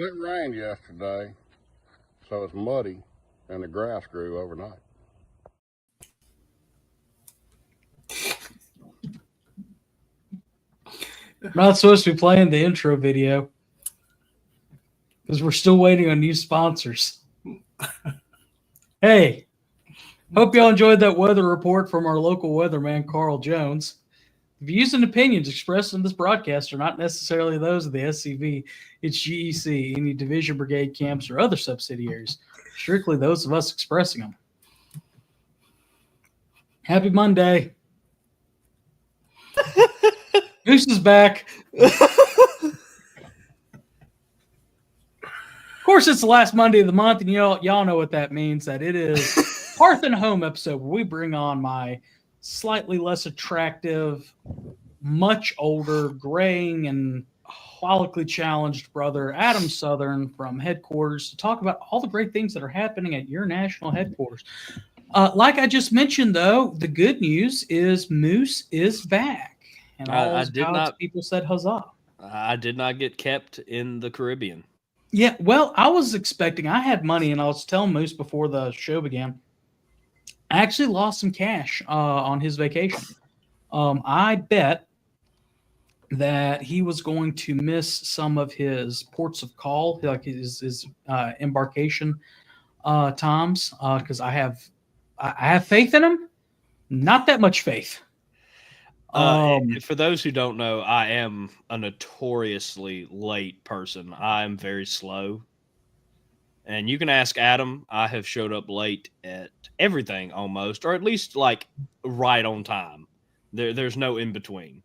it rained yesterday, so it's muddy, and the grass grew overnight. I'm not supposed to be playing the intro video because we're still waiting on new sponsors. Hey, hope y'all enjoyed that weather report from our local weatherman, Carl Jones. The views and opinions expressed in this broadcast are not necessarily those of the SCV, its GEC, any division brigade camps, or other subsidiaries. Strictly those of us expressing them. Happy Monday. Goose is back. Of course, it's the last Monday of the month, and y'all know what that means, that it is Hearth and Home episode where we bring on my slightly less attractive, much older, graying, and holically challenged brother, Adam Southern from headquarters, to talk about all the great things that are happening at your national headquarters. Like I just mentioned, though, the good news is Moose is back. And all people said huzzah. I did not get kept in the Caribbean. Yeah, well, I was expecting, I had money, and I was telling Moose before the show began, I actually lost some cash on his vacation. I bet that he was going to miss some of his ports of call, like his embarkation times, because I have faith in him. Not that much faith. For those who don't know, I am a notoriously late person. I am very slow. And you can ask Adam. I have showed up late at everything almost, or at least like right on time. There's no in between.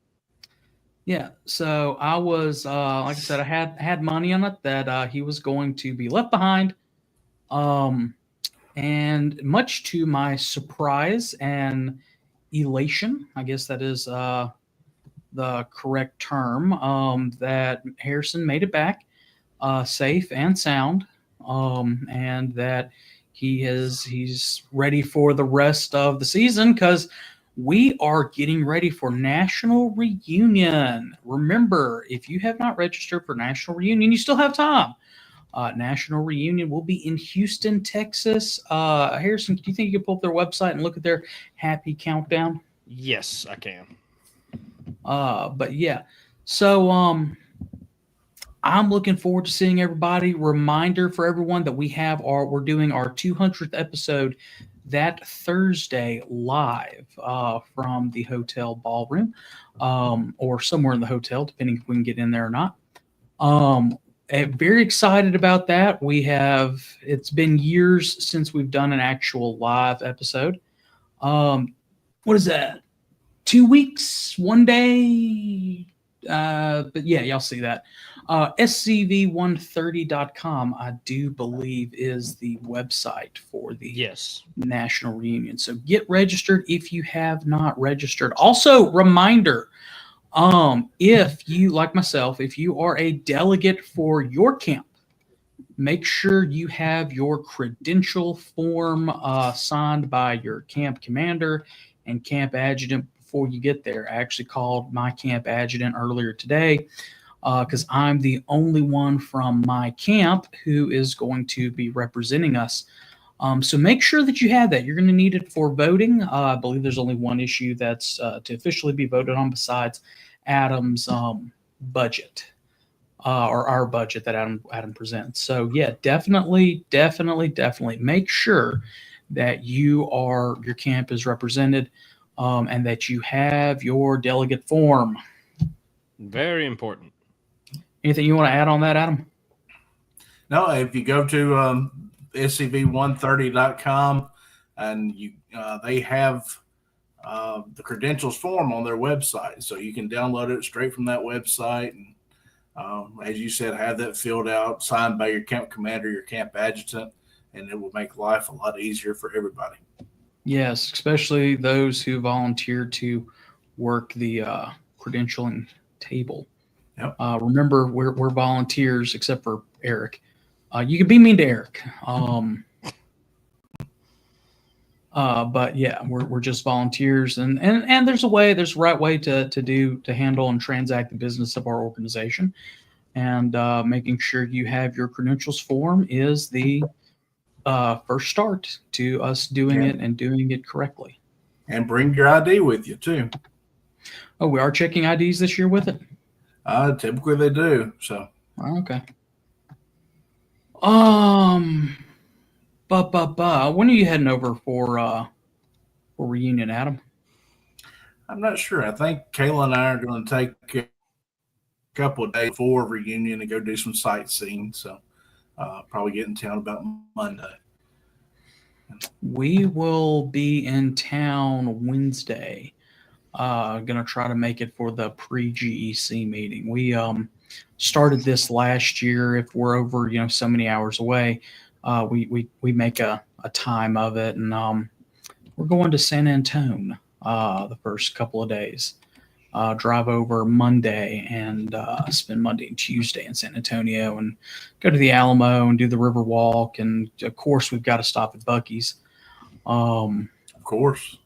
Yeah, so I was, like I said, I had money on it that he was going to be left behind. And much to my surprise and elation, I guess that is the correct term, that Harrison made it back safe and sound, and that he's ready for the rest of the season, because we are getting ready for National Reunion. Remember, if you have not registered for National Reunion, you still have time. National Reunion will be in Houston, Texas. Harrison, do you think you can pull up their website and look at their happy countdown? Yes, I can. But yeah, so I'm looking forward to seeing everybody. Reminder for everyone that we're doing our 200th episode that Thursday live from the hotel ballroom, or somewhere in the hotel, depending if we can get in there or not. Very excited about that. It's been years since we've done an actual live episode. What is that? 2 weeks, 1 day? But yeah, y'all see that. SCV130.com, I do believe, is the website for the National Reunion. So get registered if you have not registered. Also, reminder, if you, like myself, if you are a delegate for your camp, make sure you have your credential form signed by your camp commander and camp adjutant before you get there. I actually called my camp adjutant earlier today because I'm the only one from my camp who is going to be representing us. So make sure that you have that. You're going to need it for voting. I believe there's only one issue that's to officially be voted on besides Adam's budget, or our budget that Adam presents. So yeah, definitely make sure that your camp is represented, and that you have your delegate form. Very important. Anything you want to add on that, Adam? No, if you go to SCV130.com and they have the credentials form on their website, so you can download it straight from that website, and as you said, have that filled out, signed by your camp commander, your camp adjutant, and it will make life a lot easier for everybody. Yes, especially those who volunteer to work the credentialing table. Yep. Remember, we're volunteers, except for Eric. You can be mean to Eric. But yeah, we're just volunteers, and there's a right way to handle and transact the business of our organization. and making sure you have your credentials form is the first start to us doing it and doing it correctly. And bring your ID with you too. Oh, we are checking IDs this year with it? Typically they do. So okay. When are you heading over for reunion, Adam? I'm not sure. I think Kayla and I are going to take a couple of days before reunion and go do some sightseeing. So probably get in town about Monday. We will be in town Wednesday. Gonna try to make it for the pre-GEC meeting. We started this last year. If we're over, so many hours away, we make a time of it, and we're going to San Antone the first couple of days. Drive over Monday and spend Monday and Tuesday in San Antonio, and go to the Alamo and do the River Walk, and of course we've got to stop at Buc-ee's. Of course.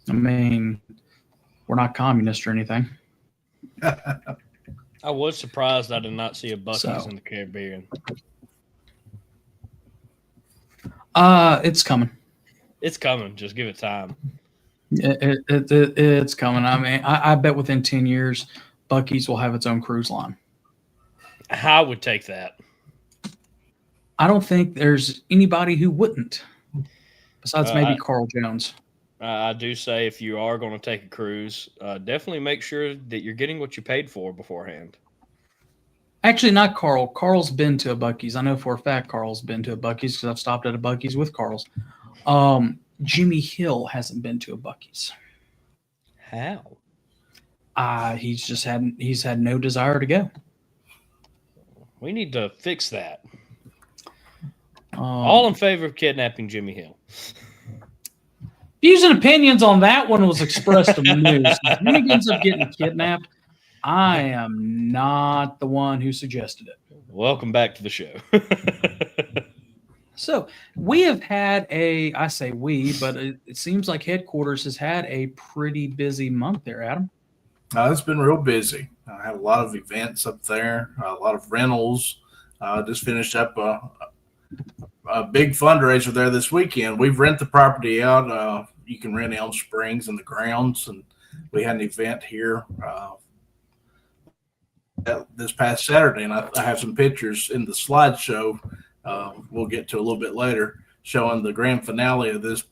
I mean, we're not communist or anything. I was surprised I did not see a Buc-ee's in the Caribbean. It's coming. It's coming. Just give it time. It's coming. I mean, I bet within 10 years, Buc-ee's will have its own cruise line. I would take that. I don't think there's anybody who wouldn't, besides maybe Carl Jones. I do say if you are going to take a cruise, definitely make sure that you're getting what you paid for beforehand. Actually, not Carl. Carl's been to a Buc-ee's. I know for a fact Carl's been to a Buc-ee's because I've stopped at a Buc-ee's with Carl's. Jimmy Hill hasn't been to a Buc-ee's. How? He's had no desire to go. We need to fix that. All in favor of kidnapping Jimmy Hill. Views and opinions on that one was expressed in the news. If Jimmy ends up getting kidnapped, I am not the one who suggested it. Welcome back to the show. So we have had I say we, but it seems like headquarters has had a pretty busy month there, Adam. It's been real busy. I had a lot of events up there, a lot of rentals. Just finished up a big fundraiser there this weekend. We've rented the property out. You can rent Elm Springs and the grounds, and we had an event here this past Saturday, and I have some pictures in the slideshow we'll get to a little bit later showing the grand finale of this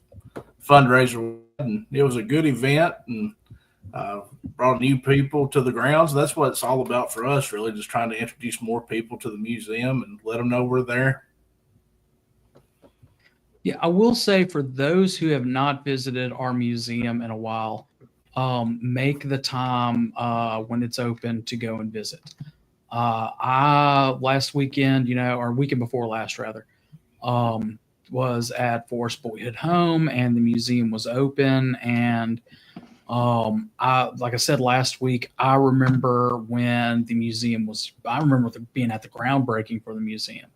fundraiser. And it was a good event, and brought new people to the grounds. That's what it's all about for us, really, just trying to introduce more people to the museum and let them know we're there. Yeah, I will say for those who have not visited our museum in a while, make the time when it's open to go and visit. I last weekend, or weekend before last rather, was at Forest Boyhood Home, and the museum was open. And like I said last week, I remember when the museum was. I remember being at the groundbreaking for the museum.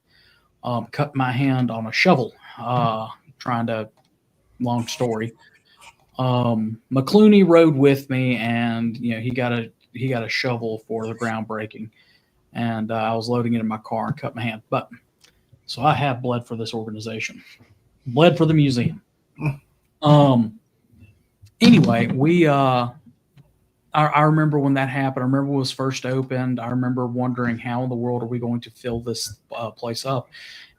Cut my hand on a shovel, trying to. Long story. McClooney rode with me, and he got a shovel for the groundbreaking, and I was loading it in my car and cut my hand. But so I have bled for this organization, bled for the museum. Anyway, I remember when that happened. I remember it was first opened. I remember wondering how in the world are we going to fill this place up.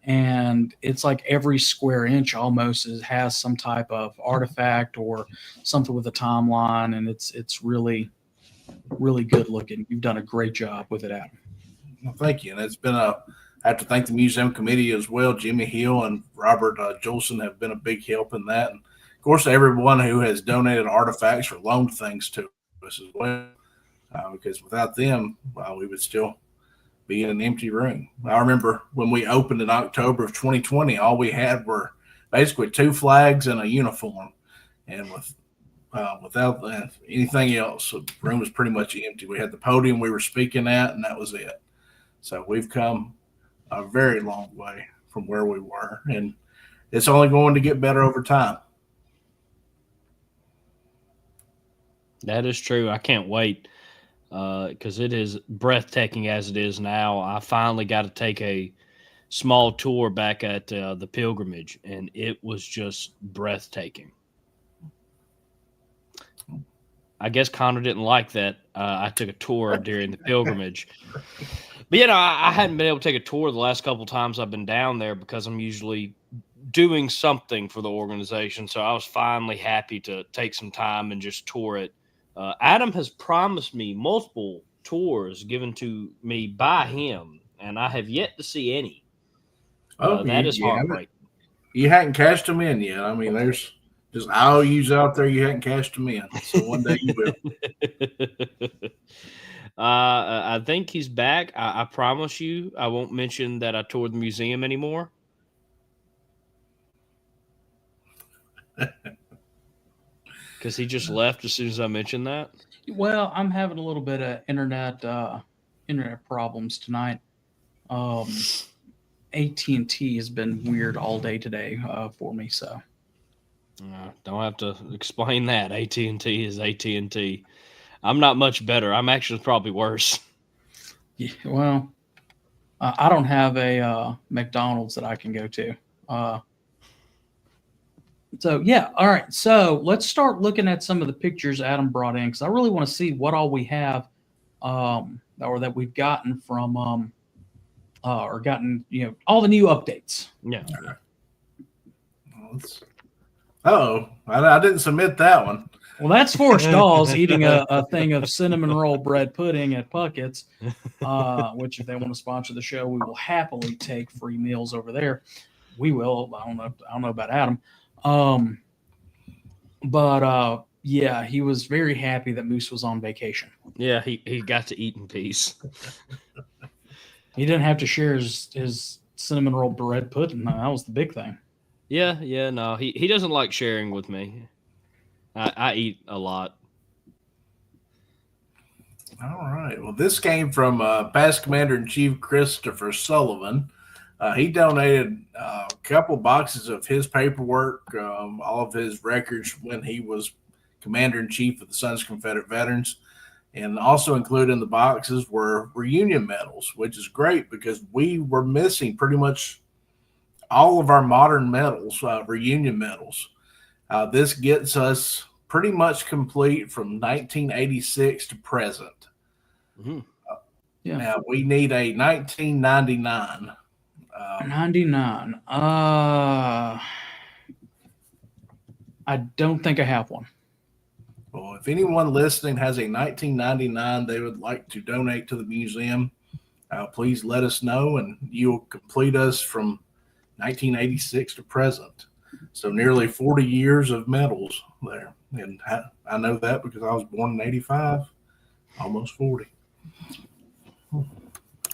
And it's like every square inch almost has some type of artifact or something with a timeline, and it's really, really good looking. You've done a great job with it, Adam. Well, thank you. And it's been I have to thank the museum committee as well. Jimmy Hill and Robert Jolson have been a big help in that. And of course, everyone who has donated artifacts or loaned things to us as well, because without them, we would still be in an empty room. I remember when we opened in October of 2020, all we had were basically 2 flags and a uniform, and without anything else, the room was pretty much empty. We had the podium we were speaking at, and that was it. So we've come a very long way from where we were, and it's only going to get better over time. That is true. I can't wait. because it is breathtaking as it is now. I finally got to take a small tour back at the pilgrimage, and it was just breathtaking. I guess Connor didn't like that. I took a tour during the pilgrimage. But, I hadn't been able to take a tour the last couple of times I've been down there because I'm usually doing something for the organization. So I was finally happy to take some time and just tour it. Adam has promised me multiple tours given to me by him, and I have yet to see any. That is heartbreaking. You hadn't cashed them in yet. I mean, there's just IOUs out there you hadn't cashed them in. So one day you will. I think he's back. I promise you, I won't mention that I toured the museum anymore. Because he just left as soon as I mentioned that. Well, I'm having a little bit of internet problems tonight. AT&T has been weird all day today for me. So don't have to explain that. AT&T is AT&T. I'm not much better. I'm actually probably worse. Yeah, well, I don't have a McDonald's that I can go to. So, yeah. All right. So let's start looking at some of the pictures Adam brought in, because I really want to see what all we have or that we've gotten from or gotten, all the new updates. Yeah. I didn't submit that one. Well, that's Forrest Dawes eating a thing of cinnamon roll bread pudding at Puckett's, which if they want to sponsor the show, we will happily take free meals over there. We will. I don't know about Adam. But yeah, he was very happy that Moose was on vacation. Yeah, he got to eat in peace. He didn't have to share his cinnamon roll bread pudding. That was the big thing. Yeah, no, he doesn't like sharing with me. I eat a lot. All right. Well, this came from past Commander-in-Chief Christopher Sullivan. He donated a couple boxes of his paperwork, all of his records when he was Commander-in-Chief of the Sons of Confederate Veterans. And also included in the boxes were Union medals, which is great because we were missing pretty much all of our modern medals, Union medals. This gets us pretty much complete from 1986 to present. Mm-hmm. Yeah. Now we need a 1999. 99. I don't think I have one. Well, if anyone listening has a 1999 they would like to donate to the museum, please let us know, and you'll complete us from 1986 to present. So nearly 40 years of medals there. And I know that because I was born in 85, almost 40.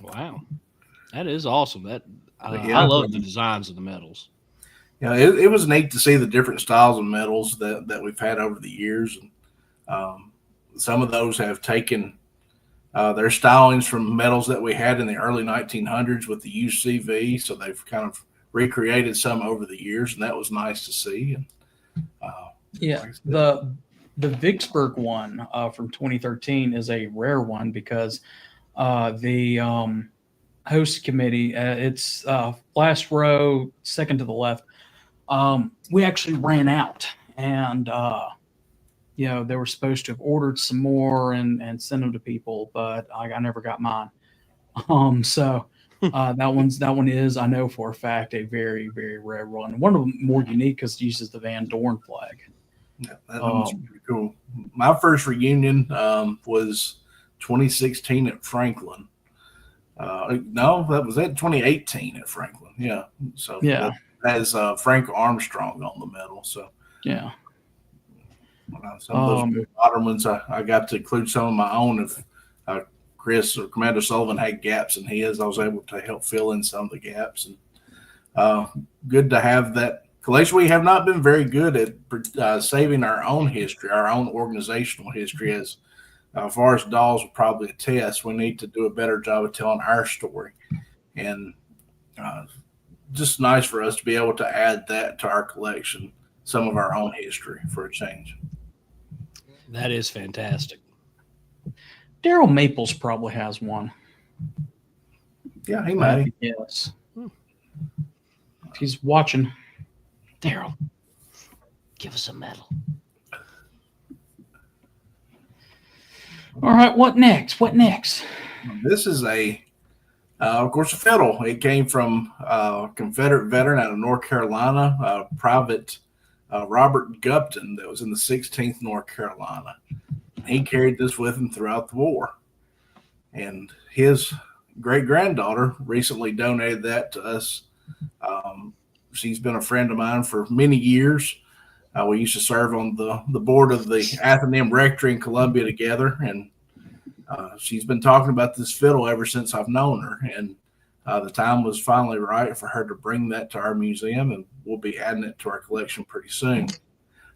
Wow. That is awesome. I love the designs of the medals. Yeah, it was neat to see the different styles of medals that we've had over the years. And some of those have taken their stylings from medals that we had in the early 1900s with the UCV. So they've kind of recreated some over the years, and that was nice to see. And yeah, the Vicksburg one from 2013 is a rare one because the host committee, it's last row, second to the left. We actually ran out, and they were supposed to have ordered some more and send them to people, but I never got mine. So that one is, I know for a fact, a very, very rare one. One of them more unique because it uses the Van Dorn flag. Yeah, that one's pretty cool. My first reunion was 2016 at Franklin. No, that was 2018 at Franklin. Yeah. So yeah, that has Frank Armstrong on the medal. So yeah. Some of those modern ones, I got to include some of my own. If Chris or Commander Sullivan had gaps in his, I was able to help fill in some of the gaps. And good to have that collection. We have not been very good at saving our own history, our own organizational history. As Forrest Dawes will probably attest, we need to do a better job of telling our story. And just nice for us to be able to add that to our collection, some of our own history for a change. That is fantastic. Daryl Maples probably has one. Yeah, he might. Yes. If he's watching, Daryl, give us a medal. All right, what next? What next? This is of course, a fiddle. It came from a Confederate veteran out of North Carolina, Private Robert Gupton, that was in the 16th North Carolina. He carried this with him throughout the war. And his great-granddaughter recently donated that to us. She's been a friend of mine for many years. We used to serve on the board of the Athenaeum Rectory in Columbia together, and she's been talking about this fiddle ever since I've known her. And the time was finally right for her to bring that to our museum, and we'll be adding it to our collection pretty soon.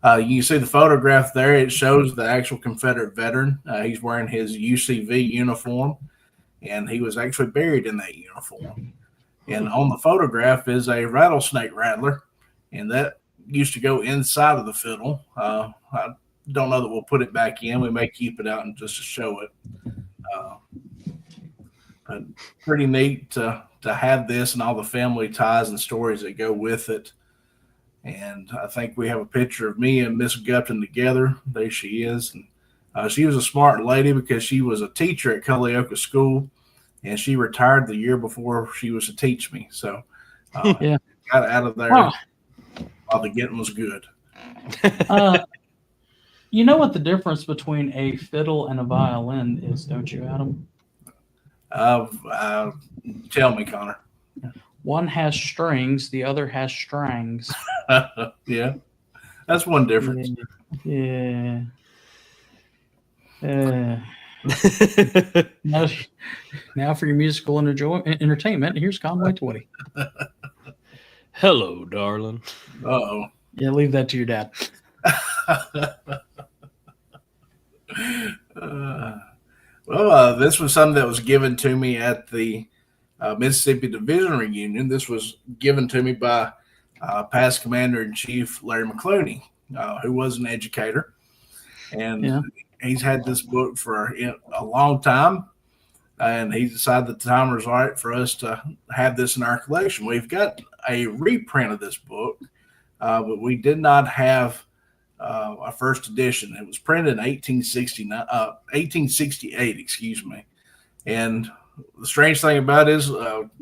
You can see the photograph there. It shows the actual Confederate veteran. He's wearing his UCV uniform, and he was actually buried in that uniform. And on the photograph is a rattlesnake rattler, and that used to go inside of the fiddle. I don't know that we'll put it back in. We may keep it out and just to show it. But pretty neat to have this and all the family ties and stories that go with it. And I think we have a picture of me and Miss Gupton together. There she is. And she was a smart lady because she was a teacher at Culleoka School, and she retired the year before she was to teach me. So got out of there while the getting was good. You know what the difference between a fiddle and a violin is, don't you, Adam? Tell me, Connor. One has strings, the other has strings. Yeah, that's one difference. Yeah. Now for your musical entertainment, here's Conway Twitty. Hello, darling. Uh-oh. Yeah, leave that to your dad. This was something that was given to me at the Mississippi Division Reunion. This was given to me by past Commander-in-Chief Larry McClooney, who was an educator. And he's had this book for a long time, and he decided that the time was right for us to have this in our collection. We've got a reprint of this book, but we did not have a first edition. It was printed in 1868, excuse me. And the strange thing about it is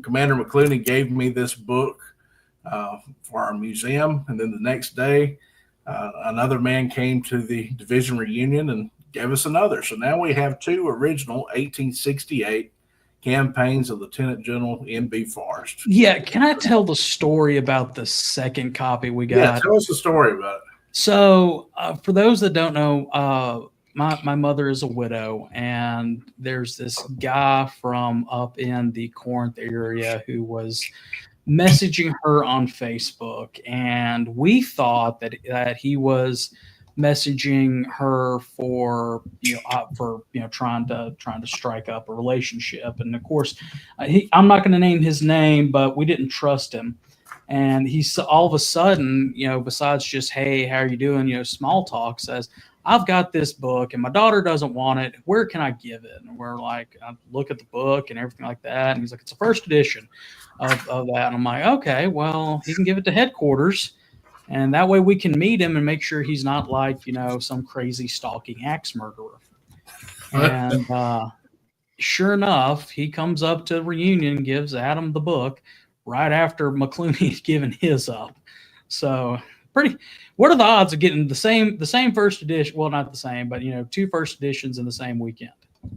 Commander McClooney gave me this book for our museum, and then the next day another man came to the division reunion and gave us another. So now we have two original 1868 campaigns of Lieutenant General M.B. Forrest. Yeah, can I tell the story about the second copy we got? Yeah, tell us the story about it. So for those that don't know, my mother is a widow, and there's this guy from up in the Corinth area who was messaging her on Facebook, and we thought that he was messaging her for trying to strike up a relationship. And of course, I'm not going to name his name, but we didn't trust him. And he's all of a sudden, besides just, hey, how are you doing? Small talk, says, I've got this book and my daughter doesn't want it. Where can I give it? And we're like, I look at the book and everything like that. And he's like, it's a first edition of that. And I'm like, okay, well, he can give it to headquarters. And that way we can meet him and make sure he's not like, some crazy stalking axe murderer. And sure enough, he comes up to the reunion and gives Adam the book right after McClooney had given his up. So what are the odds of getting the same first edition? Well, not the same, but two first editions in the same weekend.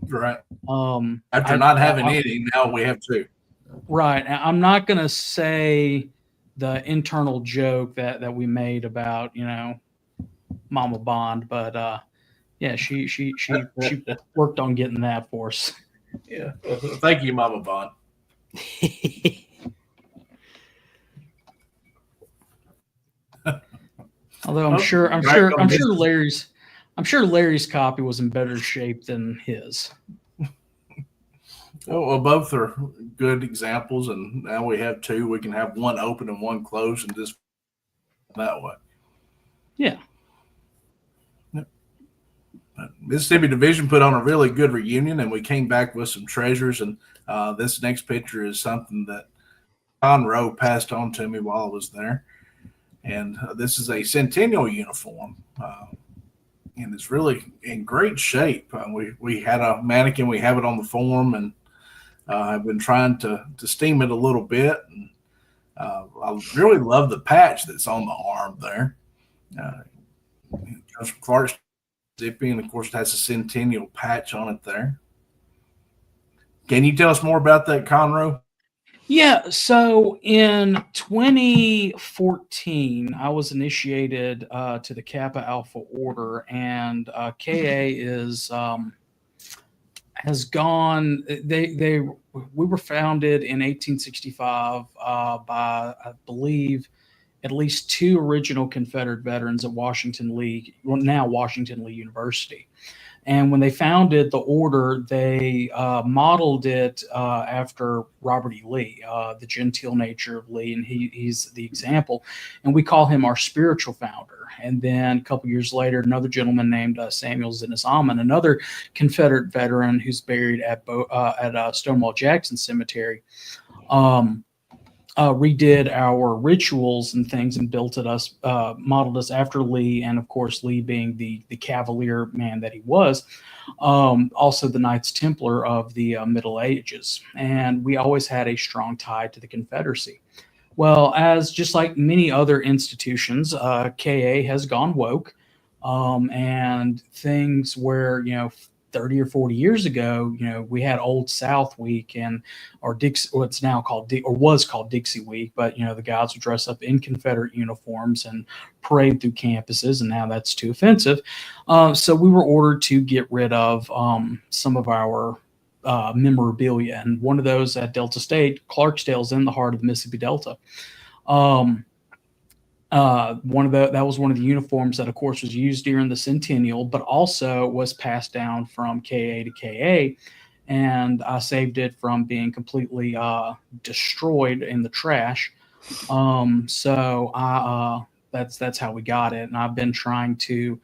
Right. After not having any, now we have two. Right. I'm not going to say the internal joke that we made about, Mama Bond, but she worked on getting that for us. Yeah. Well, thank you, Mama Bond. Although I'm sure Larry's copy was in better shape than his. Well, both are good examples, and now we have two. We can have one open and one closed, and just that way. Yeah. Yep. Mississippi Division put on a really good reunion, and we came back with some treasures. And this next picture is something that Conroe passed on to me while I was there. And this is a Centennial uniform, and it's really in great shape. We had a mannequin, we have it on the form, and I've been trying to steam it a little bit. And I really love the patch that's on the arm there. It comes from Clarkston, Mississippi, and of course it has a Centennial patch on it there. Can you tell us more about that, Conroe? Yeah, so in 2014, I was initiated to the Kappa Alpha Order, and KA has gone. We were founded in 1865 by, I believe, at least 2 original Confederate veterans at Washington Lee, well, now Washington Lee University. And when they founded the order, they modeled it after Robert E. Lee, the genteel nature of Lee, and he's the example. And we call him our spiritual founder. And then a couple years later, another gentleman named Samuel Zinnes Amon, another Confederate veteran who's buried at Stonewall Jackson Cemetery, redid our rituals and things and modeled us after Lee, and of course Lee being the cavalier man that he was, also the Knights Templar of the Middle Ages, and we always had a strong tie to the Confederacy. Well, as just like many other institutions, KA has gone woke, and things where 30 or 40 years ago, we had Old South Week or what's now called was called Dixie Week, but the guys would dress up in Confederate uniforms and parade through campuses, and now that's too offensive. So we were ordered to get rid of some of our memorabilia, and one of those at Delta State, Clarksdale's in the heart of the Mississippi Delta. That was one of the uniforms that, of course, was used during the Centennial, but also was passed down from KA to KA, and I saved it from being completely destroyed in the trash. So that's how we got it, and I've been trying to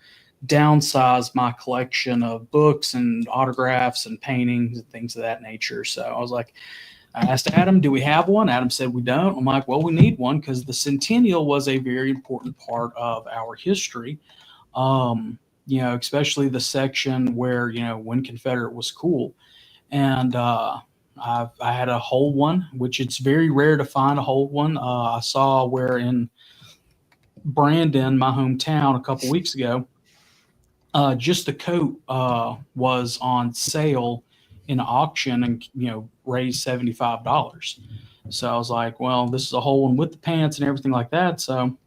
downsize my collection of books and autographs and paintings and things of that nature. So I asked Adam, do we have one? Adam said we don't. I'm like, well, we need one because the Centennial was a very important part of our history, especially the section where, when Confederate was cool. And I had a whole one, which it's very rare to find a whole one. I saw where in Brandon, my hometown, a couple weeks ago, just the coat was on sale in an auction and raised $75. So I was like, well, this is a whole one with the pants and everything like that, so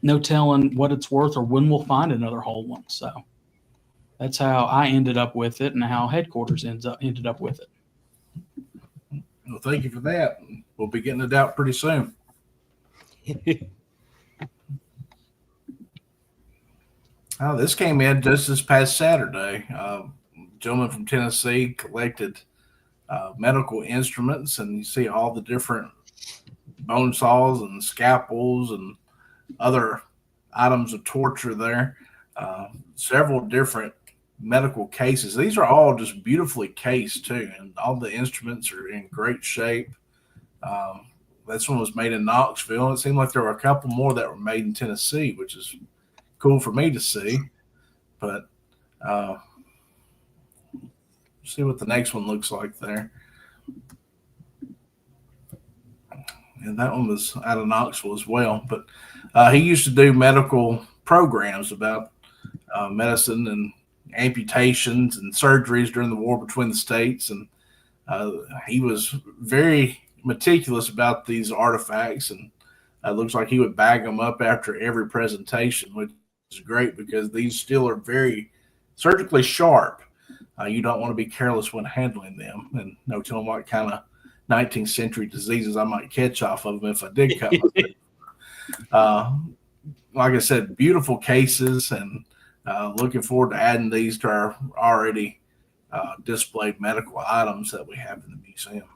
no telling what it's worth or when we'll find another whole one. So that's how I ended up with it and how headquarters ended up with it. Well, thank you for that. We'll be getting it out pretty soon. This came in just this past Saturday. Gentleman from Tennessee collected medical instruments, and you see all the different bone saws and scalpels and other items of torture there. Several different medical cases. These are all just beautifully cased too, and all the instruments are in great shape. This one was made in Knoxville. It seemed like there were a couple more that were made in Tennessee, which is cool for me to see. But see what the next one looks like there. And that one was out of Knoxville as well. But he used to do medical programs about medicine and amputations and surgeries during the war between the states. And he was very meticulous about these artifacts. And it looks like he would bag them up after every presentation, which is great because these still are very surgically sharp. You don't want to be careless when handling them, and no telling what kind of 19th century diseases I might catch off of them if I did cut myself. Like I said, beautiful cases, and looking forward to adding these to our already displayed medical items that we have in the museum.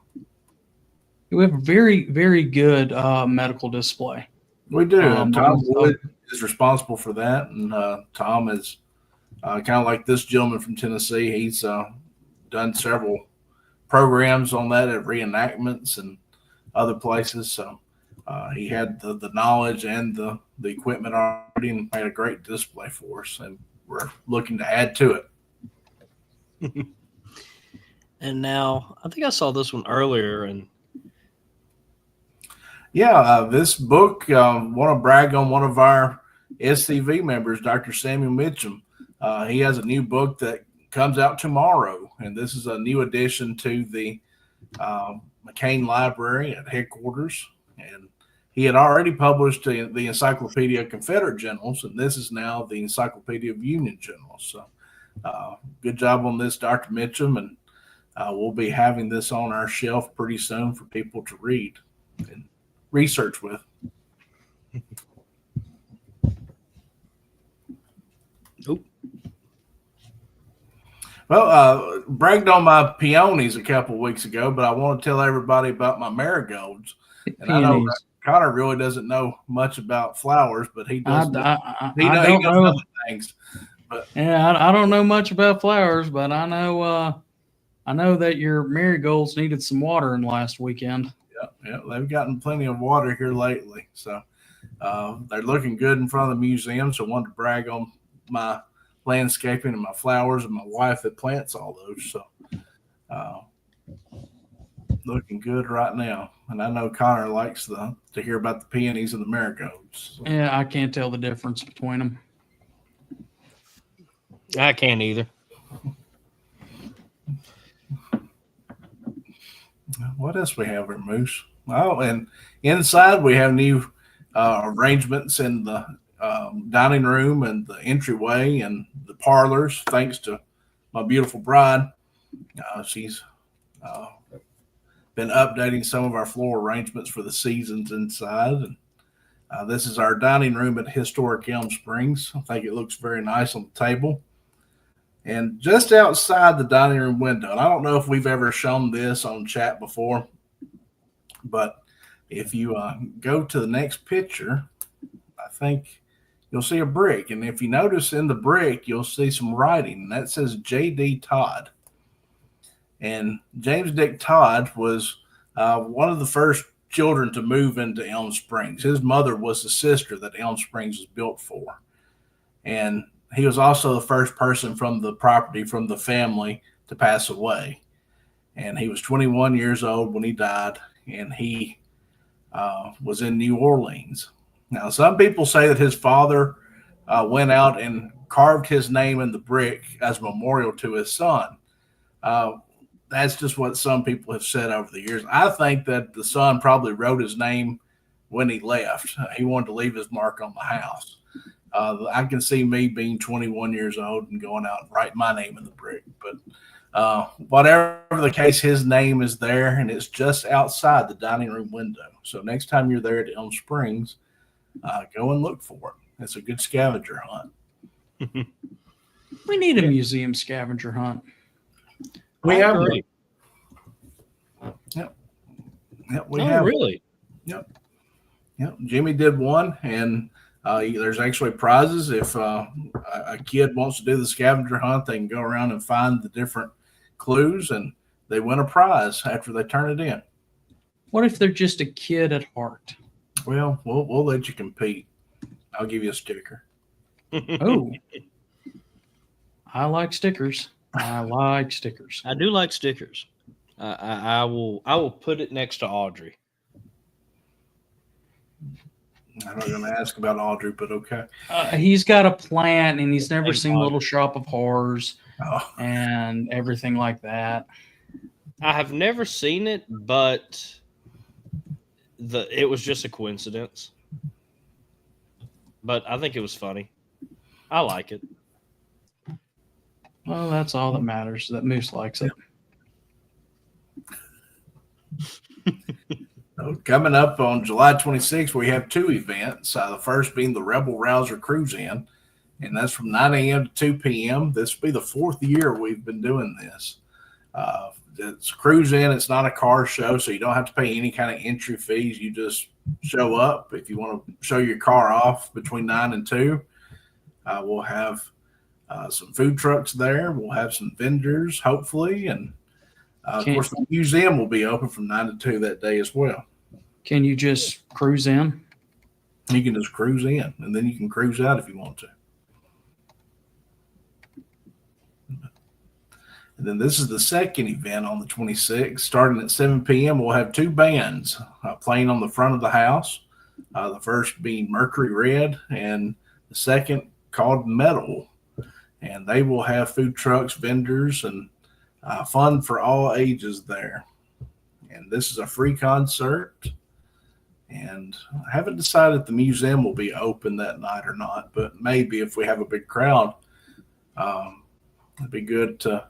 We have a very, very good medical display. We do. Tom Wood is responsible for that, and Tom has kind of like this gentleman from Tennessee. He's done several programs on that at reenactments and other places. So he had the knowledge and the equipment already, and made a great display for us. And we're looking to add to it. And now I think I saw this one earlier, and this book, want to brag on one of our SCV members, Dr. Samuel Mitchum. He has a new book that comes out tomorrow, and this is a new addition to the McCain Library at headquarters. And he had already published the Encyclopedia of Confederate Generals, and this is now the Encyclopedia of Union Generals. So good job on this, Dr. Mitchum, and we'll be having this on our shelf pretty soon for people to read and research with. Oop. Well, bragged on my peonies a couple weeks ago, but I want to tell everybody about my marigolds. And I know Connor really doesn't know much about flowers, but he does. He knows other things. But I don't know much about flowers, but I know that your marigolds needed some watering last weekend. Yeah, they've gotten plenty of water here lately, so they're looking good in front of the museum. So I wanted to brag on my landscaping and my flowers and my wife that plants all those. So looking good right now. And I know Connor likes to hear about the peonies and the marigolds. So. Yeah, I can't tell the difference between them. I can't either. What else we have here, Moose? Oh, and inside we have new arrangements in the dining room and the entryway and the parlors, thanks to my beautiful bride. She's been updating some of our floor arrangements for the seasons inside. And this is our dining room at historic Elm Springs. I think it looks very nice on the table. And just outside the dining room window, and I don't know if we've ever shown this on chat before, but if you go to the next picture, I think you'll see a brick. And if you notice in the brick, you'll see some writing, and that says J.D. Todd. And James Dick Todd was one of the first children to move into Elm Springs. His mother was the sister that Elm Springs was built for. And he was also the first person from the property, from the family, to pass away. And he was 21 years old when he died, and he was in New Orleans. Now, some people say that his father went out and carved his name in the brick as a memorial to his son. That's just what some people have said over the years. I think that the son probably wrote his name when he left. He wanted to leave his mark on the house. I can see me being 21 years old and going out and writing my name in the brick. But whatever the case, his name is there, and it's just outside the dining room window. So next time you're there at Elm Springs, go and look for it. It's a good scavenger hunt. We need a museum scavenger hunt. We have one. Yep. We have. Really? Yep. Jimmy did one, and there's actually prizes. If a kid wants to do the scavenger hunt, they can go around and find the different clues, and they win a prize after they turn it in. What if they're just a kid at heart? Well, we'll let you compete. I'll give you a sticker. Oh, I like stickers. I do like stickers. I will put it next to Audrey. I'm not going to ask about Audrey, but okay. He's got a plant, and he's never seen Little Shop of Horrors and everything like that. I have never seen it, but it was just a coincidence. But I think it was funny. I like it. Well, that's all that matters, that Moose likes it. Coming up on July 26th, we have two events. The first being the Rebel Rouser Cruise In, and that's from 9 a.m. to 2 p.m. This will be the fourth year we've been doing this. It's Cruise In. It's not a car show, so you don't have to pay any kind of entry fees. You just show up. If you want to show your car off between 9 and 2, we'll have some food trucks there. We'll have some vendors, hopefully. And of course, the museum will be open from 9 to 2 that day as well. Can you just cruise in? You can just cruise in, and then you can cruise out if you want to. And then this is the second event on the 26th. Starting at 7 p.m., we'll have 2 bands playing on the front of the house. The first being Mercury Red, and the second called Metal. And they will have food trucks, vendors, and fun for all ages there. And this is a free concert. And I haven't decided if the museum will be open that night or not, but maybe if we have a big crowd, it'd be good to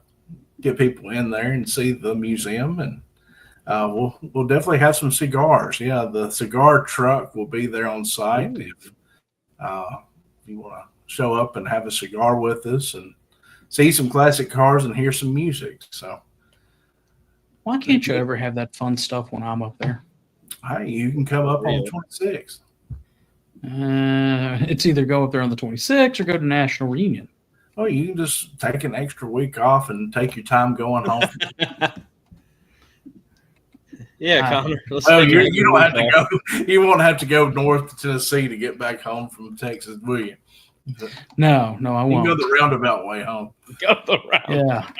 get people in there and see the museum. And we'll definitely have some cigars. Yeah, the cigar truck will be there on site. If you want to show up and have a cigar with us and see some classic cars and hear some music. So why can't you ever have that fun stuff when I'm up there? Hey, you can come up on the 26th. It's either go up there on the 26th or go to National Reunion. Oh, you can just take an extra week off and take your time going home. Yeah, Connor. You don't have to go. You won't have to go north to Tennessee to get back home from Texas, will you? No, I won't. You can go the roundabout way home. Go the roundabout.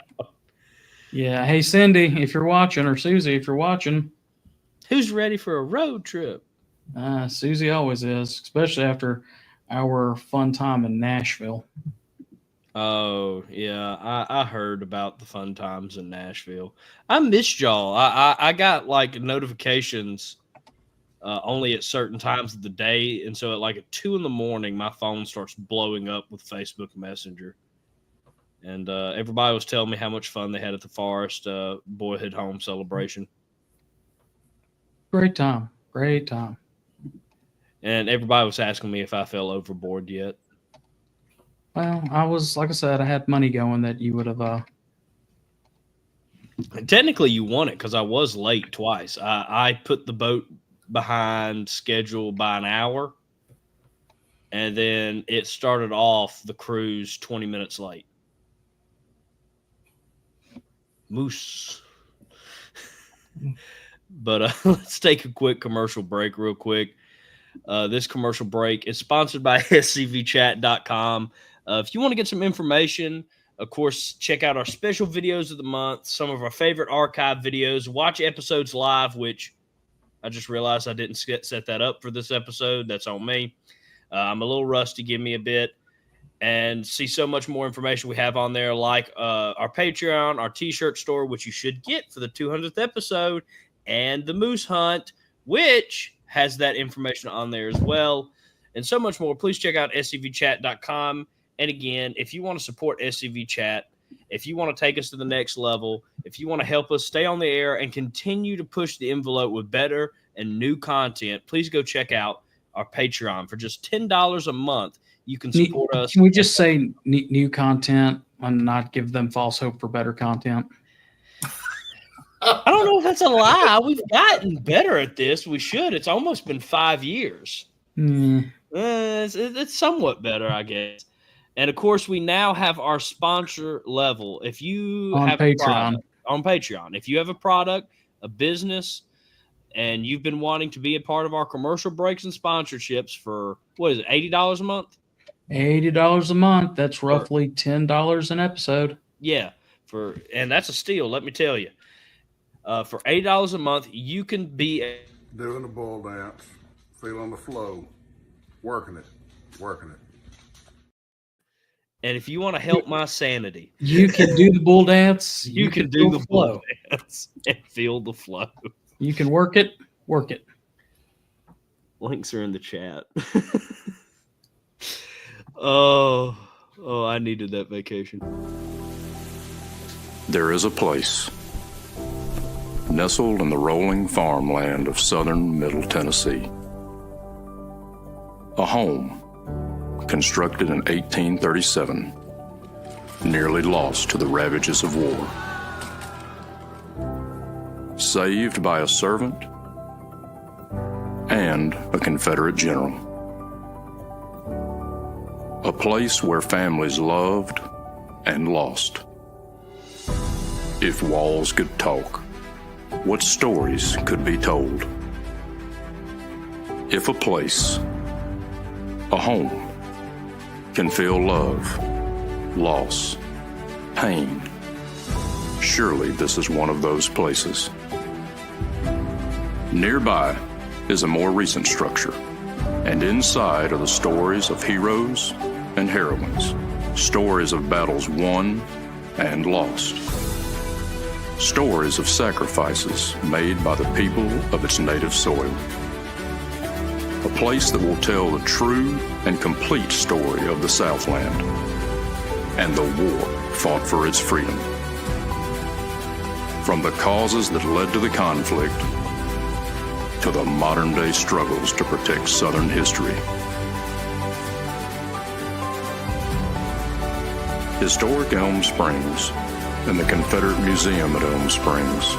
Yeah. Hey, Cindy, if you're watching, or Susie, if you're watching, who's ready for a road trip? Susie always is, especially after our fun time in Nashville. Oh, yeah. I heard about the fun times in Nashville. I missed y'all. I got like notifications only at certain times of the day. And so at like at 2 a.m, my phone starts blowing up with Facebook Messenger. And everybody was telling me how much fun they had at the Forest Boyhood Home celebration. Great time. And everybody was asking me if I fell overboard yet. Well, like I said, I had money going that you would have. Technically, you won it because I was late twice. I put the boat behind schedule by an hour, and then it started off the cruise 20 minutes late. Moose. But let's take a quick commercial break real quick. This commercial break is sponsored by scvchat.com. If you want to get some information, of course, check out our special videos of the month, some of our favorite archive videos, watch episodes live, which I just realized I didn't set that up for this episode. That's on me. I'm a little rusty. Give me a bit. And see so much more information we have on there, like our Patreon, our T-shirt store, which you should get for the 200th episode, and the Moose Hunt, which has that information on there as well, and so much more. Please check out scvchat.com. And again, if you want to support SCV Chat, if you want to take us to the next level, if you want to help us stay on the air and continue to push the envelope with better and new content, please go check out our Patreon. For just $10 a month, you can support us. Can we just say new content and not give them false hope for better content? I don't know if that's a lie. We've gotten better at this. We should. It's almost been 5 years. It's somewhat better, I guess. And of course, we now have our sponsor level. If you have a product on Patreon, if you have a product, a business, and you've been wanting to be a part of our commercial breaks and sponsorships for, what is it, $80 a month? $80 a month. That's roughly $10 an episode. Yeah. And that's a steal, let me tell you. For $80 a month, you can be doing the bull dance, feeling the flow, working it. And if you want to help my sanity, you can do the bull dance. You can do the flow dance and feel the flow. You can work it. Links are in the chat. Oh, I needed that vacation. There is a place nestled in the rolling farmland of southern Middle Tennessee. A home constructed in 1837, nearly lost to the ravages of war. Saved by a servant and a Confederate general. A place where families loved and lost. If walls could talk, what stories could be told? If a place, a home, can feel love, loss, pain, surely this is one of those places. Nearby is a more recent structure, and inside are the stories of heroes and heroines, stories of battles won and lost, stories of sacrifices made by the people of its native soil. A place that will tell the true and complete story of the Southland and the war fought for its freedom. From the causes that led to the conflict to the modern-day struggles to protect Southern history. Historic Elm Springs and the Confederate Museum at Elm Springs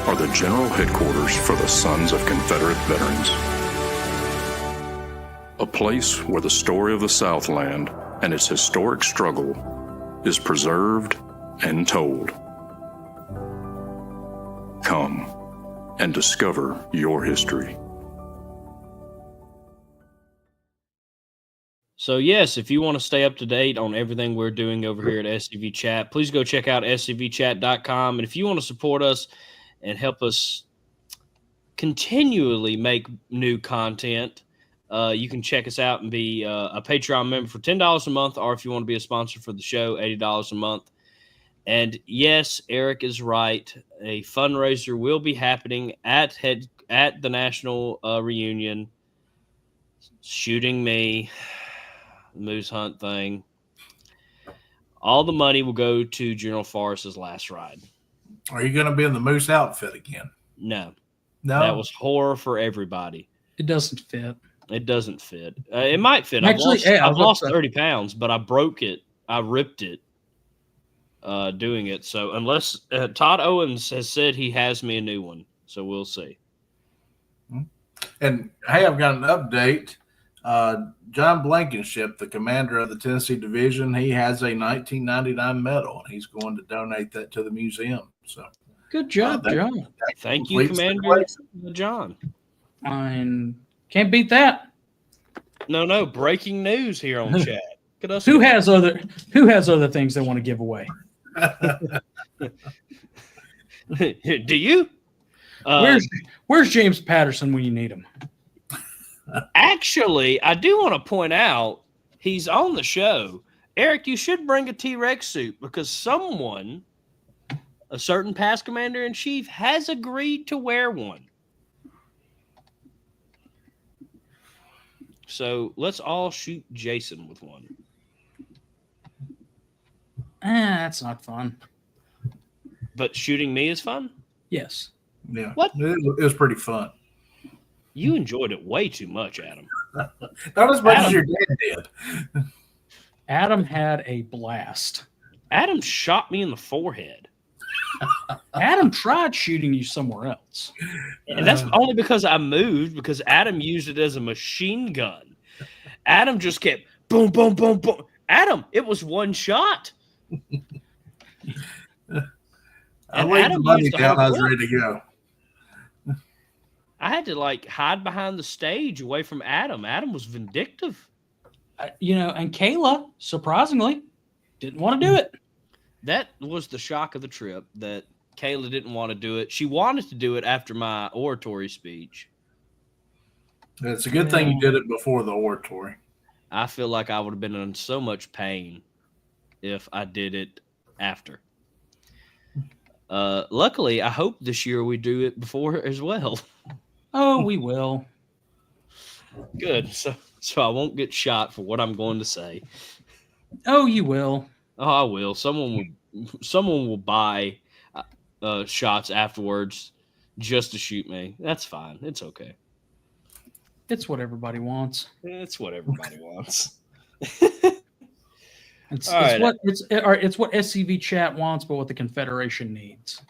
are the general headquarters for the Sons of Confederate Veterans. A place where the story of the Southland and its historic struggle is preserved and told. Come and discover your history. So yes, if you want to stay up to date on everything we're doing over here at SCV Chat, please go check out scvchat.com. And if you want to support us and help us continually make new content, you can check us out and be a Patreon member for $10 a month, or if you want to be a sponsor for the show, $80 a month. And yes, Eric is right. A fundraiser will be happening at the National Reunion. Shooting me, moose hunt thing. All the money will go to General Forrest's last ride. Are you going to be in the moose outfit again? No. No. That was horror for everybody. It doesn't fit. It doesn't fit. It might fit. Actually, I've lost 30 pounds, but I broke it. I ripped it doing it. So unless Todd Owens has said he has me a new one, so we'll see. And hey, I've got an update. John Blankenship, the commander of the Tennessee Division, he has a 1999 medal, and he's going to donate that to the museum. So good job, John. Thank you, Commander John. Can't beat that. No, breaking news here on chat. Who has other things they want to give away? Do you? Where's James Patterson when you need him? Actually, I do want to point out he's on the show. Eric, you should bring a T-Rex suit because someone, a certain past commander-in-chief, has agreed to wear one. So let's all shoot Jason with one. That's not fun. But shooting me is fun? Yes. Yeah. What? It was pretty fun. You enjoyed it way too much, Adam. Not as much as your dad did. Adam had a blast. Adam shot me in the forehead. Adam tried shooting you somewhere else. And that's only because I moved, because Adam used it as a machine gun. Adam just kept boom, boom, boom, boom. Adam, it was one shot. I laid the money down. I was ready to go. I had to hide behind the stage away from Adam. Adam was vindictive. And Kayla, surprisingly, didn't want to do it. That was the shock of the trip, that Kayla didn't want to do it. She wanted to do it after my oratory speech. It's a good thing you did it before the oratory. I feel like I would have been in so much pain if I did it after. Luckily, I hope this year we do it before as well. Oh, we will. Good. So I won't get shot for what I'm going to say. Oh, you will. Oh, I will. Someone will buy shots afterwards just to shoot me. That's fine. It's okay. It's what everybody wants. It's what everybody wants. It's what SCV Chat wants, but what the Confederation needs.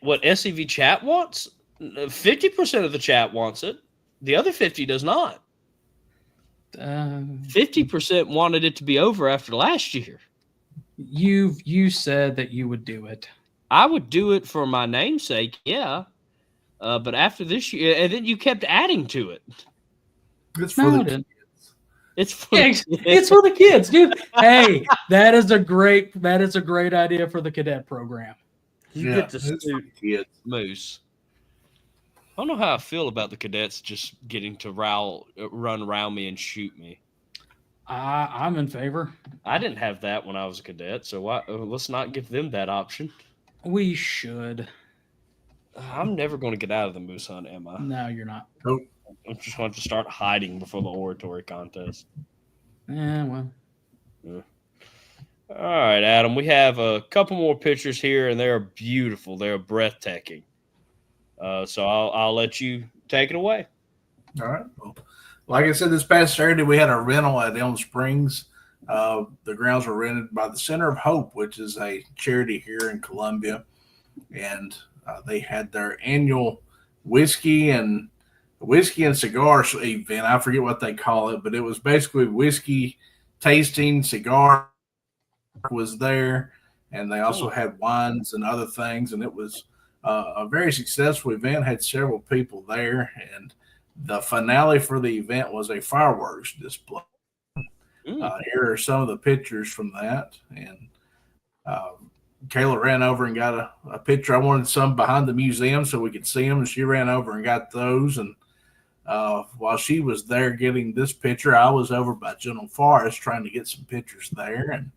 What SCV Chat wants? 50% of the chat wants it. The other 50 does not. 50% wanted it to be over after last year. You said that you would do it. I would do it for my namesake, yeah. But after this year, and then you kept adding to it. It's for the kids. It's for it's for the kids, dude. Hey, that is a great idea for the cadet program. You get to shoot kids, Moose. I don't know how I feel about the cadets just getting to run around me and shoot me. I'm in favor. I didn't have that when I was a cadet, so let's not give them that option. We should. I'm never going to get out of the moose hunt, am I? No, you're not. Nope. I'm just going to start hiding before the oratory contest. Yeah, well. Yeah. All right, Adam. We have a couple more pictures here, and they're beautiful. They're breathtaking. So I'll let you take it away. All right. Well, like I said, this past Saturday we had a rental at Elm Springs. The grounds were rented by the Center of Hope, which is a charity here in Columbia, and they had their annual whiskey and cigar event. I forget what they call it, but it was basically whiskey tasting. Cigar was there, and they also had wines and other things, and it was a very successful event. Had several people there, and the finale for the event was a fireworks display. Here are some of the pictures from that, and Kayla ran over and got a picture. I wanted some behind the museum so we could see them, and she ran over and got those. And while she was there getting this picture, I was over by General Forest trying to get some pictures there, and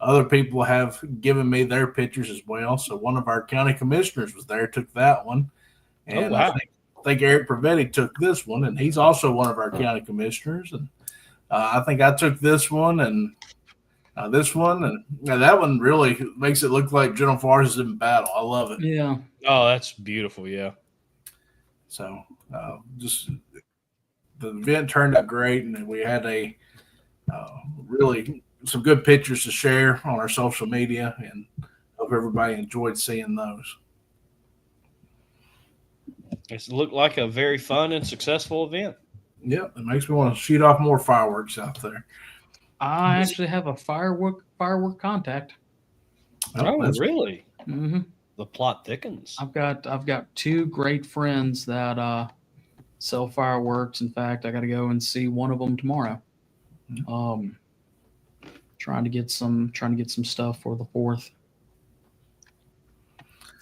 other people have given me their pictures as well. So one of our county commissioners was there, took that one, and I think Eric Pravetti took this one, and he's also one of our county commissioners. And I think I took this one and this one, and that one really makes it look like General Forest is in battle. I love it. Yeah. Oh, that's beautiful. Yeah. So just the event turned out great, and we had a really some good pictures to share on our social media, and hope everybody enjoyed seeing those. It looked like a very fun and successful event. Yep, it makes me want to shoot off more fireworks out there. I actually have a firework contact. Oh, really? Mm-hmm. The plot thickens. I've got two great friends that sell fireworks. In fact, I got to go and see one of them tomorrow. Mm-hmm. Trying to get some stuff for the 4th.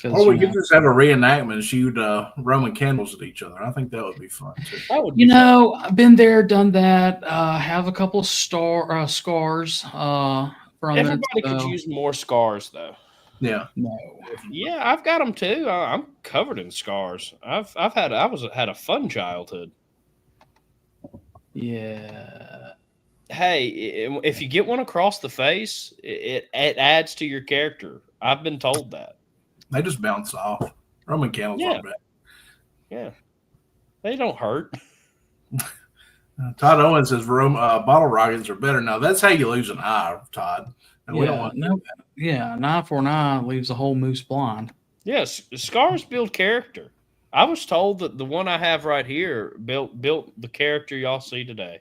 Or we could just have a reenactment and shoot Roman candles at each other. I think that would be fun too. I've been there, done that. Have a couple of scars from Everybody could use more scars, though. Yeah. No. Yeah, I've got them too. I'm covered in scars. I had a fun childhood. Yeah. Hey, if you get one across the face, it adds to your character. I've been told that. They just bounce off. Roman candles aren't bad. Yeah. They don't hurt. Todd Owens says bottle rockets are better. Now, that's how you lose an eye, Todd. And we don't want to do that. Yeah, an eye for an eye leaves a whole moose blind. Yes, scars build character. I was told that the one I have right here built the character y'all see today.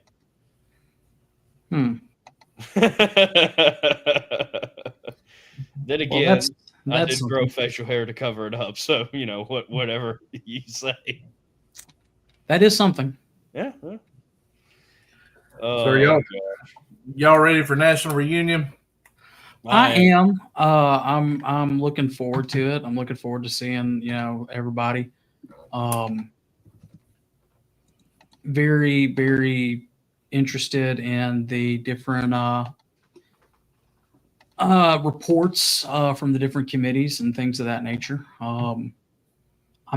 Then again, I did grow facial hair to cover it up, so whatever you say. That is something. Yeah. So y'all ready for National Reunion? I am. I'm looking forward to it. I'm looking forward to seeing everybody. Very, very interested in the different reports from the different committees and things of that nature. I'm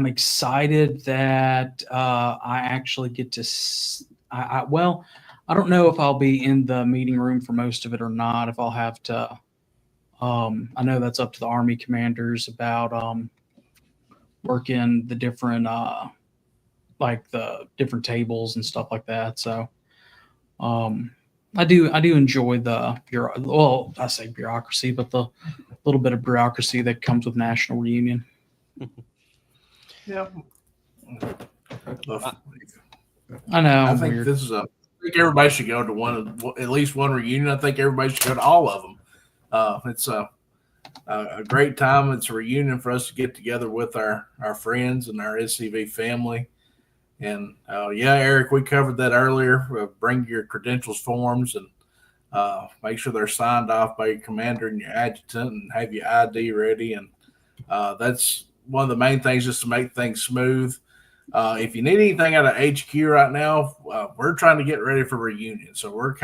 excited that I actually get to. I don't know if I'll be in the meeting room for most of it or not. If I'll have to. I know that's up to the Army commanders about working the different like the different tables and stuff like that. So I do enjoy the I say bureaucracy, but the little bit of bureaucracy that comes with National Reunion. Yeah. I know. I think this is I think everybody should go to at least one reunion. I think everybody should go to all of them. It's a great time. It's a reunion for us to get together with our friends and our SCV family. And yeah, Eric, we covered that earlier. Bring your credentials forms and make sure they're signed off by your commander and your adjutant, and have your ID ready. And that's one of the main things, just to make things smooth. If you need anything out of HQ right now, we're trying to get ready for reunion. So we're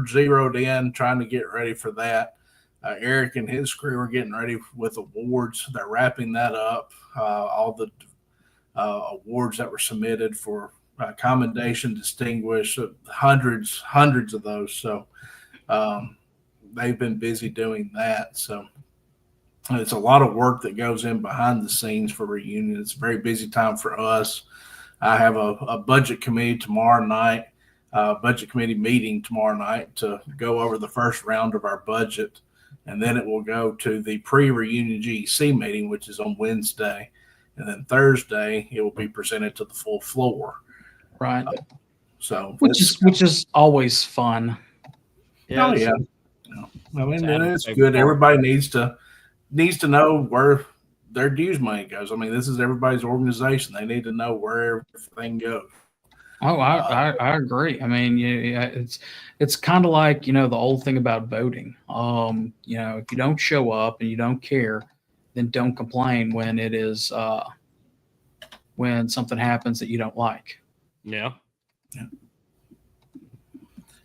zeroed in, trying to get ready for that. Eric and his crew are getting ready with awards. They're wrapping that up. All the awards that were submitted for commendation, distinguished, hundreds of those. So they've been busy doing that. So it's a lot of work that goes in behind the scenes for reunion. It's a very busy time for us. I have a budget committee tomorrow night, budget committee meeting tomorrow night to go over the first round of our budget. And then it will go to the pre-reunion GEC meeting, which is on Wednesday. And then Thursday, it will be presented to the full floor. Right. So which is always fun. Yeah. Oh, yeah. I mean, it's good. Everybody needs to know where their dues money goes. I mean, this is everybody's organization. They need to know where everything goes. Oh, I agree. I mean, yeah, it's kind of like, the old thing about voting. If you don't show up and you don't care, then don't complain when it is when something happens that you don't like. Yeah.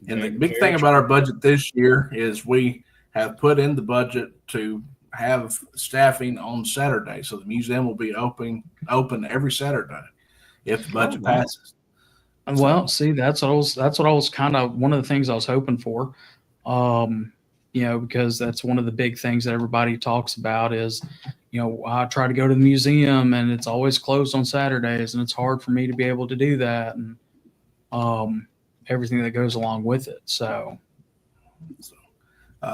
And the big thing about our budget this year is we have put in the budget to have staffing on Saturday. So the museum will be open every Saturday if the budget passes. Well, see, that's what I was kind of, one of the things I was hoping for, because that's one of the big things that everybody talks about is, I try to go to the museum and it's always closed on Saturdays, and it's hard for me to be able to do that, and everything that goes along with it. So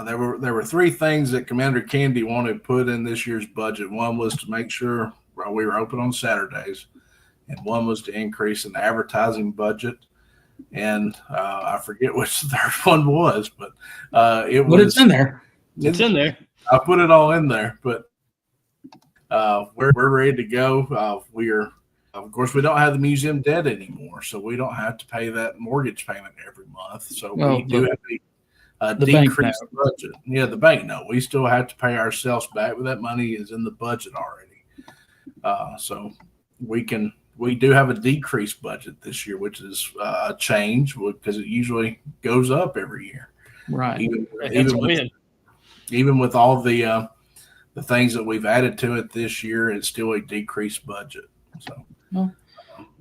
there were three things that Commander Kennedy wanted to put in this year's budget. One was to make sure we were open on Saturdays, and one was to increase an advertising budget. And I forget which the third one was, but it's in there. It's in there. I put it all in there, but we're ready to go. Of course, we don't have the museum debt anymore, so we don't have to pay that mortgage payment every month. So we do have a decreased budget. Yeah, the bank note. We still have to pay ourselves back, but that money is in the budget already. So we do have a decreased budget this year, which is a change because it usually goes up every year. Right. Even with all the things that we've added to it this year, it's still a decreased budget. So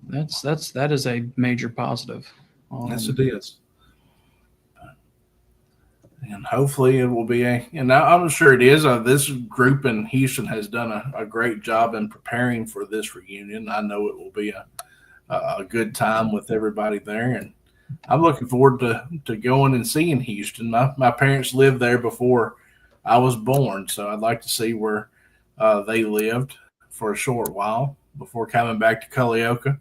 that is a major positive. Yes, it is. And hopefully it will be and I'm sure it is. This group in Houston has done a great job in preparing for this reunion. I know it will be a good time with everybody there, and I'm looking forward to going and seeing Houston. My parents lived there before I was born, so I'd like to see where they lived for a short while before coming back to Culleoka.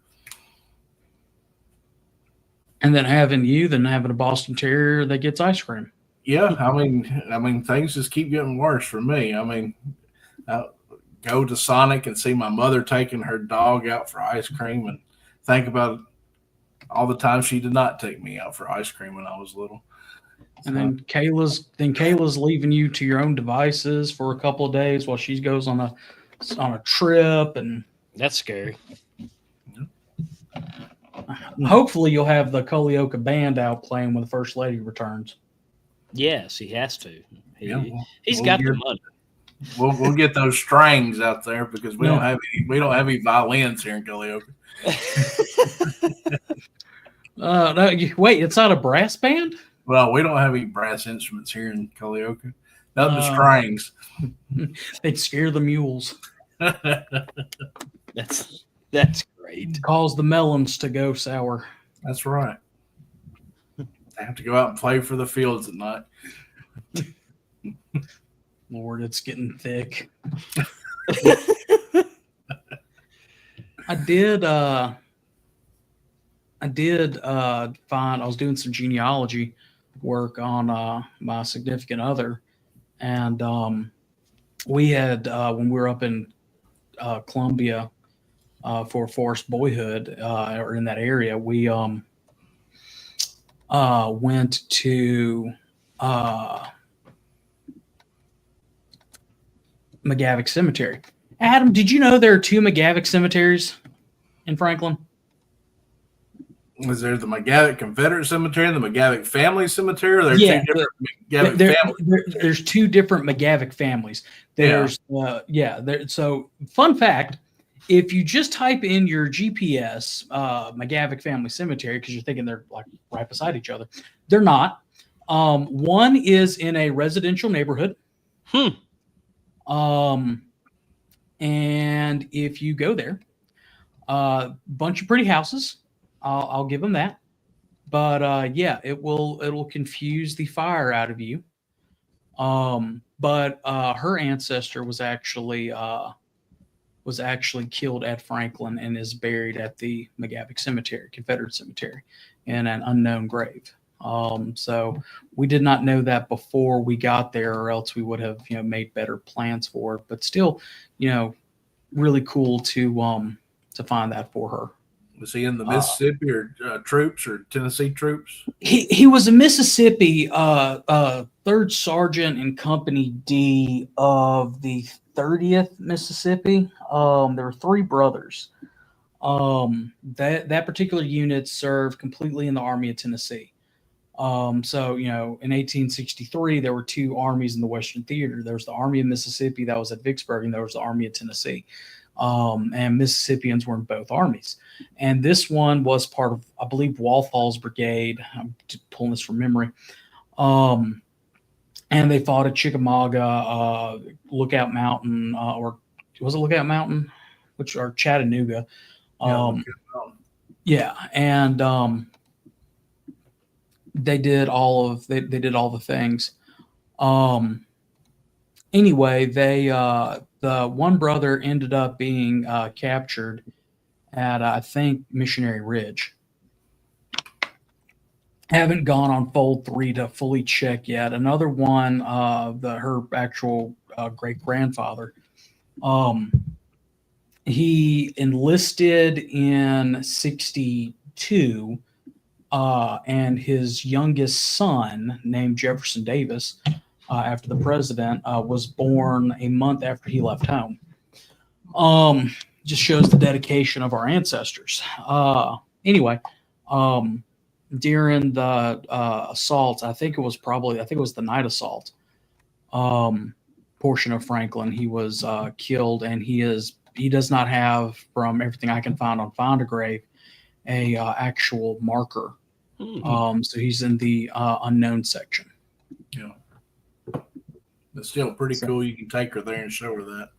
And then having a Boston Terrier that gets ice cream. Yeah, I mean, things just keep getting worse for me. I mean, go to Sonic and see my mother taking her dog out for ice cream, and think about all the time she did not take me out for ice cream when I was little. And then Kayla's leaving you to your own devices for a couple of days while she goes on a trip, and that's scary. Hopefully, you'll have the Culleoka band out playing when the First Lady returns. Yes, he has to. He's we'll got the money. We'll get those strings out there because we don't have any violins here in Culleoka. Wait, it's not a brass band? Well, we don't have any brass instruments here in Culleoka. Not the strings. They'd scare the mules. That's great. Cause the melons to go sour. That's right. I have to go out and play for the fields at night. Lord, it's getting thick. I did find I was doing some genealogy work on my significant other, And we had when we were up in Columbia for Forest Boyhood or in that area, we went to McGavick Cemetery. Adam, did you know there are 2 McGavick cemeteries in Franklin? Was there the McGavick Confederate Cemetery and the McGavick Family Cemetery? Or there are 2 different McGavick families? There's 2 different McGavick families. There's so fun fact, if you just type in your GPS McGavick Family Cemetery, because you're thinking they're like right beside each other, they're not. One is in a residential neighborhood. And if you go there, bunch of pretty houses. I'll give them that. But it will confuse the fire out of you. But her ancestor was actually killed at Franklin and is buried at the McGavick Cemetery, Confederate Cemetery, in an unknown grave. So we did not know that before we got there, or else we would have, made better plans for it. But still, really cool to find that for her. Was he in the Mississippi or troops or Tennessee troops? He was a Mississippi 3rd Sergeant in Company D of the 30th Mississippi. There were 3 brothers. That particular unit served completely in the Army of Tennessee. So, in 1863, there were 2 armies in the Western Theater. There was the Army of Mississippi that was at Vicksburg, and there was the Army of Tennessee. And Mississippians were in both armies. And this one was part of, I believe, Walthall's brigade. I'm pulling this from memory. And they fought at Chickamauga, Lookout Mountain, or was it Lookout Mountain? Or Chattanooga. And they did all the things. Anyway, the one brother ended up being captured at, I think, Missionary Ridge. Haven't gone on Fold 3 to fully check yet. Another one, her actual great-grandfather, he enlisted in 62, and his youngest son, named Jefferson Davis, after the president, was born a month after he left home. Just shows the dedication of our ancestors. Anyway, during the assault, I think it was the night assault, portion of Franklin, he was killed, and he does not have, from everything I can find on Find a Grave, a actual marker. So he's in the unknown section. Yeah. But still pretty cool. You can take her there and show her that.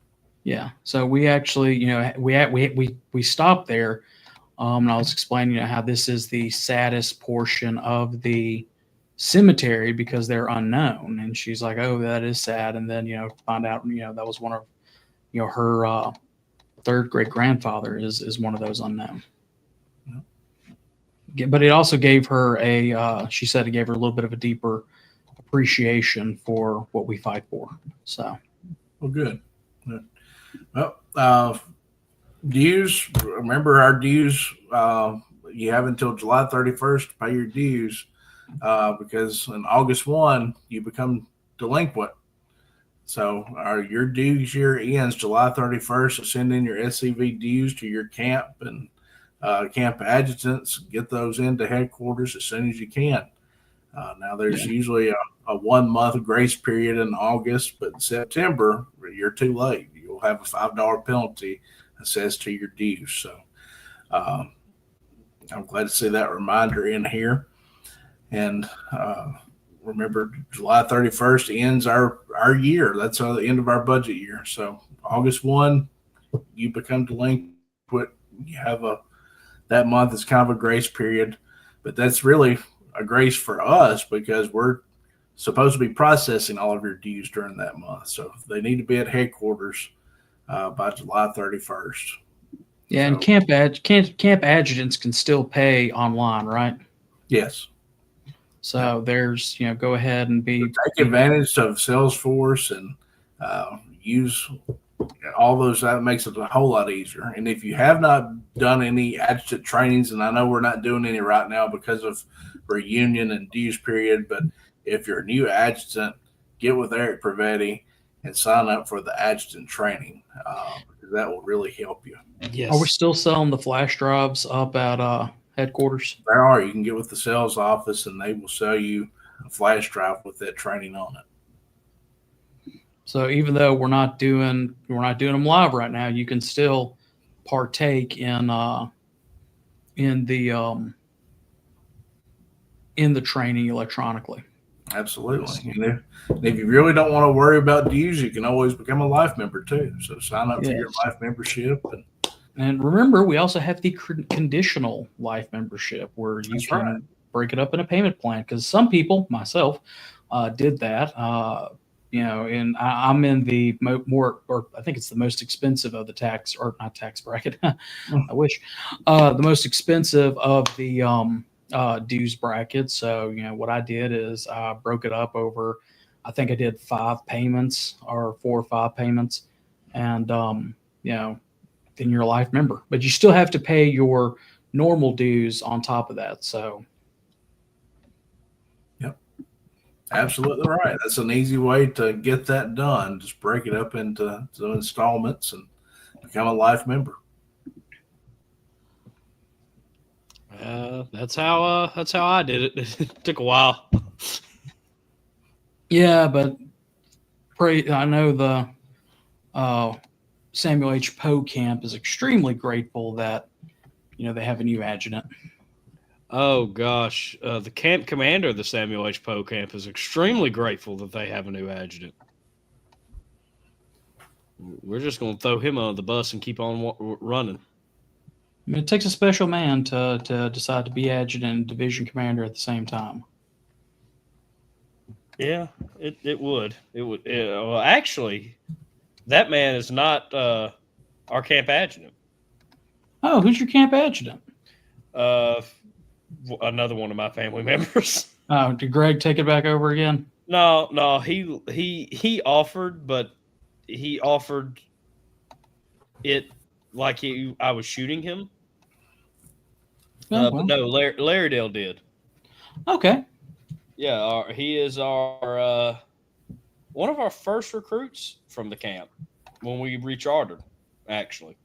Yeah. So we actually, we stopped there, and I was explaining, how this is the saddest portion of the cemetery because they're unknown. And she's like, "Oh, that is sad." And then, find out, that was one of, her 3rd great-grandfather is one of those unknown. Yeah. But it also gave her she said it gave her a little bit of a deeper appreciation for what we fight for. So, well, good. Well, dues. Remember our dues. You have until July 31st to pay your dues, because on August 1 you become delinquent. So your dues year ends July 31st. So send in your SCV dues to your camp and camp adjutants. Get those into headquarters as soon as you can. Now there's usually a 1 month grace period in August, but in September you're too late. You'll have a $5 penalty assessed to your dues. So I'm glad to see that reminder in here. And remember, July 31st ends our year. That's the end of our budget year. So August 1, you become delinquent. You have that month is kind of a grace period, but that's really a grace for us because we're supposed to be processing all of your dues during that month. So they need to be at headquarters by July 31st. Yeah, so, and camp adjutants can still pay online, right? Yes. So there's, go ahead and take advantage of Salesforce and use all those. That makes it a whole lot easier. And if you have not done any adjutant trainings, and I know we're not doing any right now because of reunion and dues period, but if you're a new adjutant, get with Eric Privetti and sign up for the adjutant training. Because that will really help you. Yes. Are we still selling the flash drives up at headquarters? There are. You can get with the sales office, and they will sell you a flash drive with that training on it. So even though we're not doing them live right now, you can still partake in the training electronically. Absolutely. And if you really don't want to worry about dues, you can always become a life member too. So sign up for your life membership. And remember, we also have the conditional life membership where you can break it up in a payment plan. Because some people, myself, did that. And I'm in the I think it's the most expensive of the not tax bracket. I wish the most expensive of the dues bracket. So, what I did is I broke it up over, I think I did 5 payments or 4 or 5 payments. And, then you're a life member, but you still have to pay your normal dues on top of that. So. Yep. Absolutely right. That's an easy way to get that done. Just break it up into installments and become a life member. That's how I did it. It took a while. Yeah, but I know the Samuel H. Poe camp is extremely grateful that they have a new adjutant. Oh gosh, the camp commander of the Samuel H. Poe camp is extremely grateful that they have a new adjutant. We're just going to throw him on the bus and keep on running. I mean, it takes a special man to decide to be adjutant and division commander at the same time. Yeah, it would. Well, actually, that man is not our camp adjutant. Oh, who's your camp adjutant? Another one of my family members. Oh, did Greg take it back over again? No, he offered, but he offered it like I was shooting him. But no, Larry Dale did. Okay. Yeah, he is our one of our first recruits from the camp when we rechartered, actually.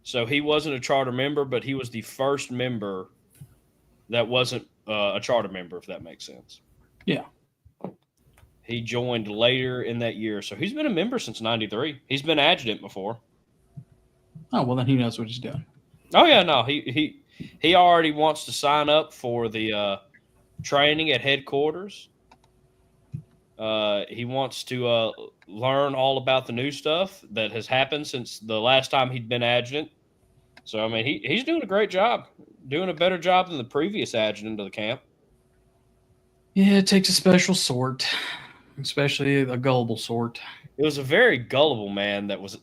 So he wasn't a charter member, but he was the first member that wasn't a charter member, if that makes sense. Yeah. He joined later in that year, so he's been a member since '93. He's been adjutant before. Oh, well, then he knows what he's doing. Oh yeah, no, he already wants to sign up for the training at headquarters. He wants to learn all about the new stuff that has happened since the last time he'd been adjutant. So I mean, he's doing a great job, doing a better job than the previous adjutant of the camp. Yeah, it takes a special sort, especially a gullible sort. It was a very gullible man that was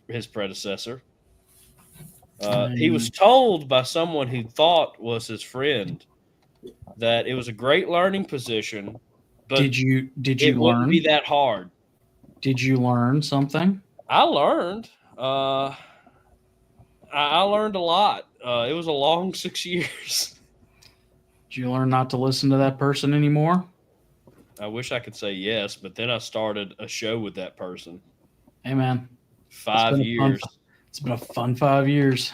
his predecessor. He was told by someone who thought was his friend that it was a great learning position, but did you it learn? Wouldn't be that hard. Did you learn something? I learned. I learned a lot. It was a long 6 years. Did you learn not to listen to that person anymore? I wish I could say yes, but then I started a show with that person. Hey, man. 5 years. It's been a fun 5 years.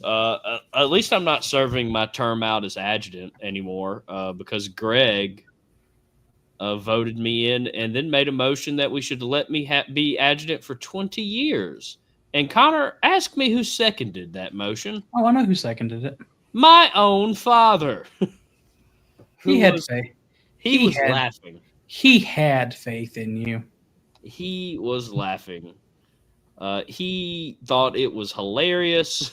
At least I'm not serving my term out as adjutant anymore because Greg voted me in and then made a motion that we should let me be adjutant for 20 years. And Connor, ask me who seconded that motion. Oh, I know who seconded it. My own father. He had faith. He was laughing. He had faith in you. He was laughing. He thought it was hilarious.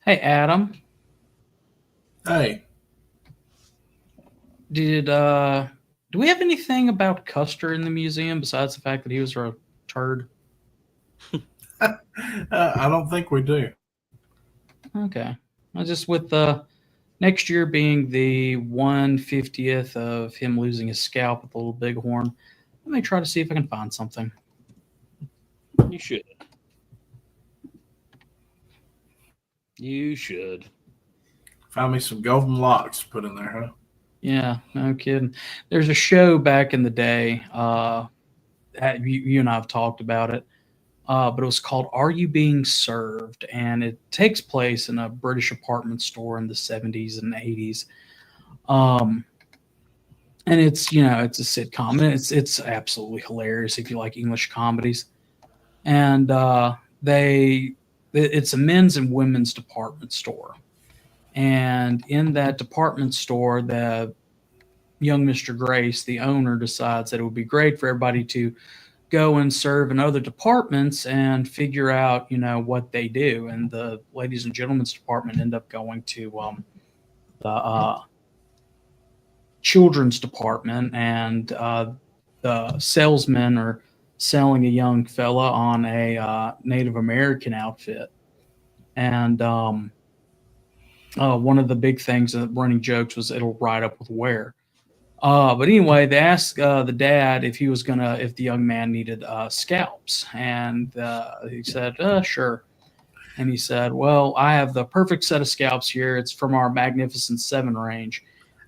Hey, Adam. Hey. Do we have anything about Custer in the museum besides the fact that he was a turd? I don't think we do. Okay. I just with the next year being the 150th of him losing his scalp with the little bighorn, I may try to see if I can find something. You should. You should. Found me some golden locks to put in there, huh? Yeah, no kidding. There's a show back in the day. You and I have talked about it, but it was called "Are You Being Served?" and it takes place in a British apartment store in the 70s and 80s. And it's it's a sitcom, and it's absolutely hilarious if you like English comedies. And it's a men's and women's department store. And in that department store, the young Mr. Grace, the owner, decides that it would be great for everybody to go and serve in other departments and figure out, what they do. And the ladies and gentlemen's department end up going to the children's department, and the salesmen are selling a young fella on a Native American outfit. And one of the big things, running jokes, was it'll ride up with wear. But anyway, they asked the dad if the young man needed scalps, and he said, sure. And he said, well, I have the perfect set of scalps here. It's from our Magnificent 7 range.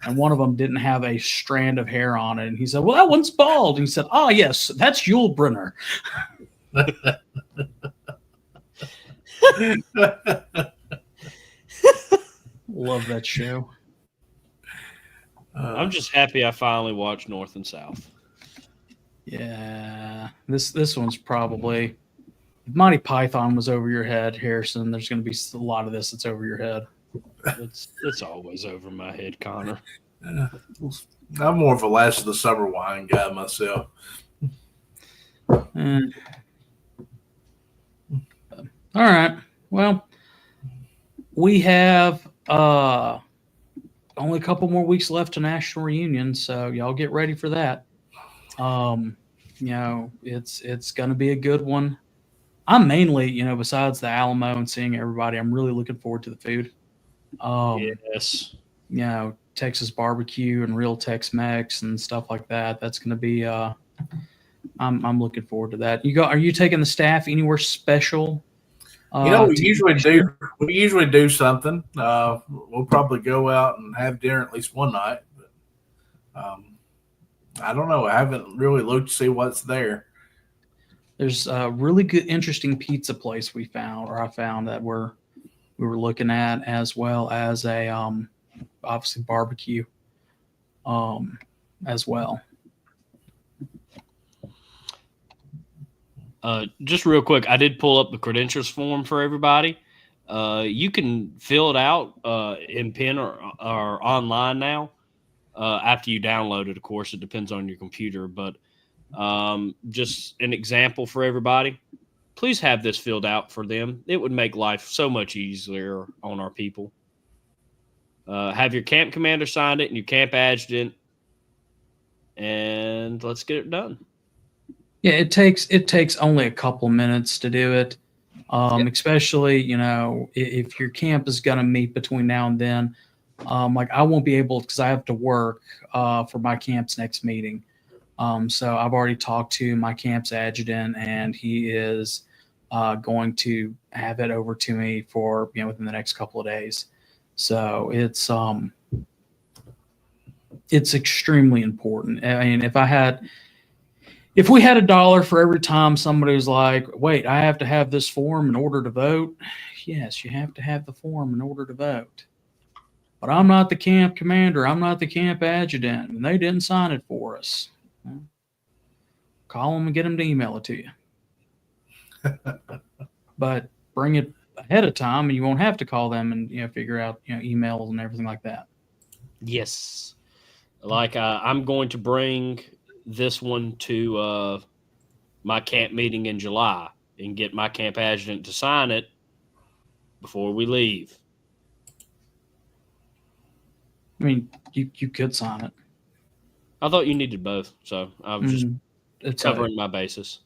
And one of them didn't have a strand of hair on it. And he said, well, that one's bald. And he said, oh, yes, that's Yul Brynner. Love that show. I'm just happy I finally watched North and South. Yeah, this one's probably, if Monty Python was over your head, Harrison, there's going to be a lot of this that's over your head. It's always over my head, Connor. I'm more of a last of the summer wine guy myself. All right. Well, we have only a couple more weeks left to National Reunion, so y'all get ready for that. It's going to be a good one. I'm mainly, besides the Alamo and seeing everybody, I'm really looking forward to the food. Yes. Texas barbecue and real Tex-Mex and stuff like that. That's going to be. I'm looking forward to that. Are you taking the staff anywhere special? We usually do. We usually do something. We'll probably go out and have dinner at least one night. But, I don't know. I haven't really looked to see what's there. There's a really good, interesting pizza place I found that we were looking at, as well as a obviously barbecue as well. Just real quick, I did pull up the credentials form for everybody. You can fill it out in pen or online now. After you download it, of course, it depends on your computer. But just an example for everybody. Please have this filled out for them. It would make life so much easier on our people. Have your camp commander sign it and your camp adjutant, and let's get it done. Yeah, it takes only a couple minutes to do it. Especially, if your camp is going to meet between now and then. Like I won't be able, because I have to work for my camp's next meeting. So I've already talked to my camp's adjutant, and he is going to have it over to me for within the next couple of days. So it's extremely important. I mean, if we had $1 for every time somebody was like, wait, I have to have this form in order to vote. Yes, you have to have the form in order to vote. But I'm not the camp commander. I'm not the camp adjutant. And they didn't sign it for us. Well, call them and get them to email it to you. But bring it ahead of time, and you won't have to call them and figure out emails and everything like that. Yes. Like I'm going to bring this one to my camp meeting in July and get my camp adjutant to sign it before we leave. I mean, you could sign it. I thought you needed both, so I was just covering my bases.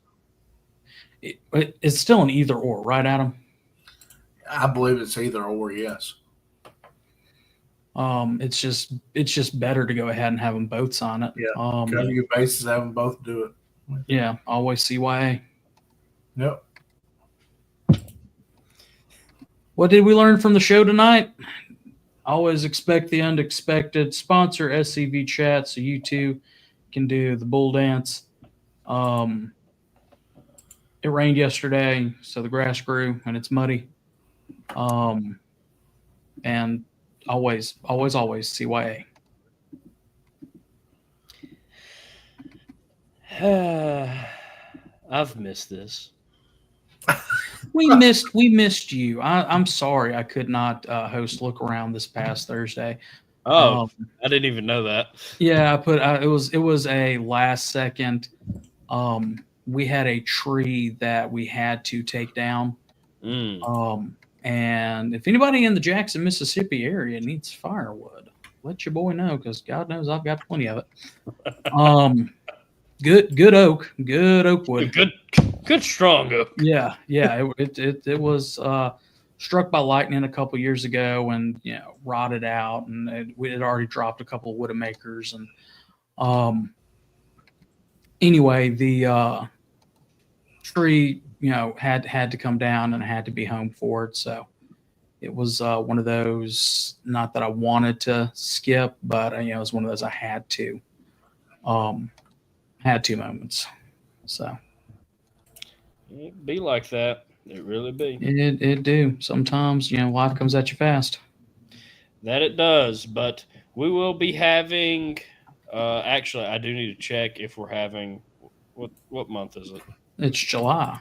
It's still an either or, right, Adam? I believe it's either or, yes. It's just better to go ahead and have them both sign it. Yeah. Cover your bases, have them both do it. Yeah, always CYA. Yep. What did we learn from the show tonight? Always expect the unexpected. Sponsor SCV Chat so you too can do the bull dance. It rained yesterday, so the grass grew and it's muddy. And always CYA. I've missed this. We missed you. I'm sorry I could not host Look Around this past Thursday. Oh, I didn't even know that. Yeah, it was a last second. We had a tree that we had to take down. And if anybody in the Jackson, Mississippi area needs firewood, let your boy know, because God knows I've got plenty of it. Good oak wood. Good strong oak. Yeah. It was struck by lightning a couple years ago and rotted out, and we had already dropped a couple of Widowmakers, and anyway, the tree had to come down and had to be home for it. So it was one of those, not that I wanted to skip, but it was one of those I had to moments. So it be like that. It really be. It do. Sometimes life comes at you fast. That it does. But we will be having. Actually, I do need to check if we're having. What month is it? It's July.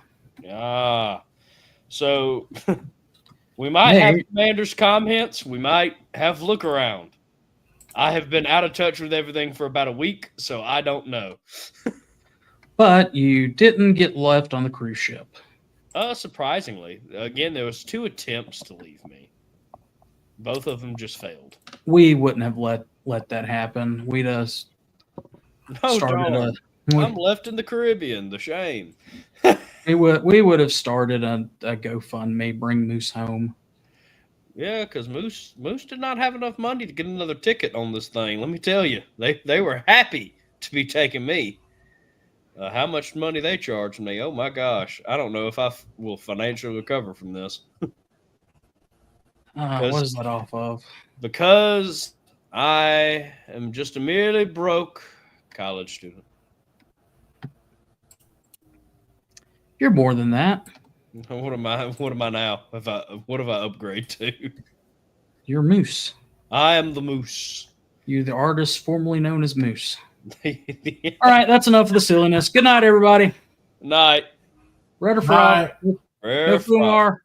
So we might have Commander's comments. We might have Look Around. I have been out of touch with everything for about a week, so I don't know. But you didn't get left on the cruise ship. Surprisingly. Again, there was 2 attempts to leave me. Both of them just failed. We wouldn't have let that happen. We just started I'm left in the Caribbean. The shame. we would have started a GoFundMe, bring Moose home. Yeah, because Moose did not have enough money to get another ticket on this thing. Let me tell you, they were happy to be taking me. How much money they charged me? Oh my gosh, I don't know if I will financially recover from this. What is that off of? Because I am just a merely broke college student. You're more than that. What am I now? What have I upgraded to? You're Moose. I am the Moose. You're the artist formerly known as Moose. All right, that's enough of the silliness. Good night, everybody. Night. Red or fried? No Fumar.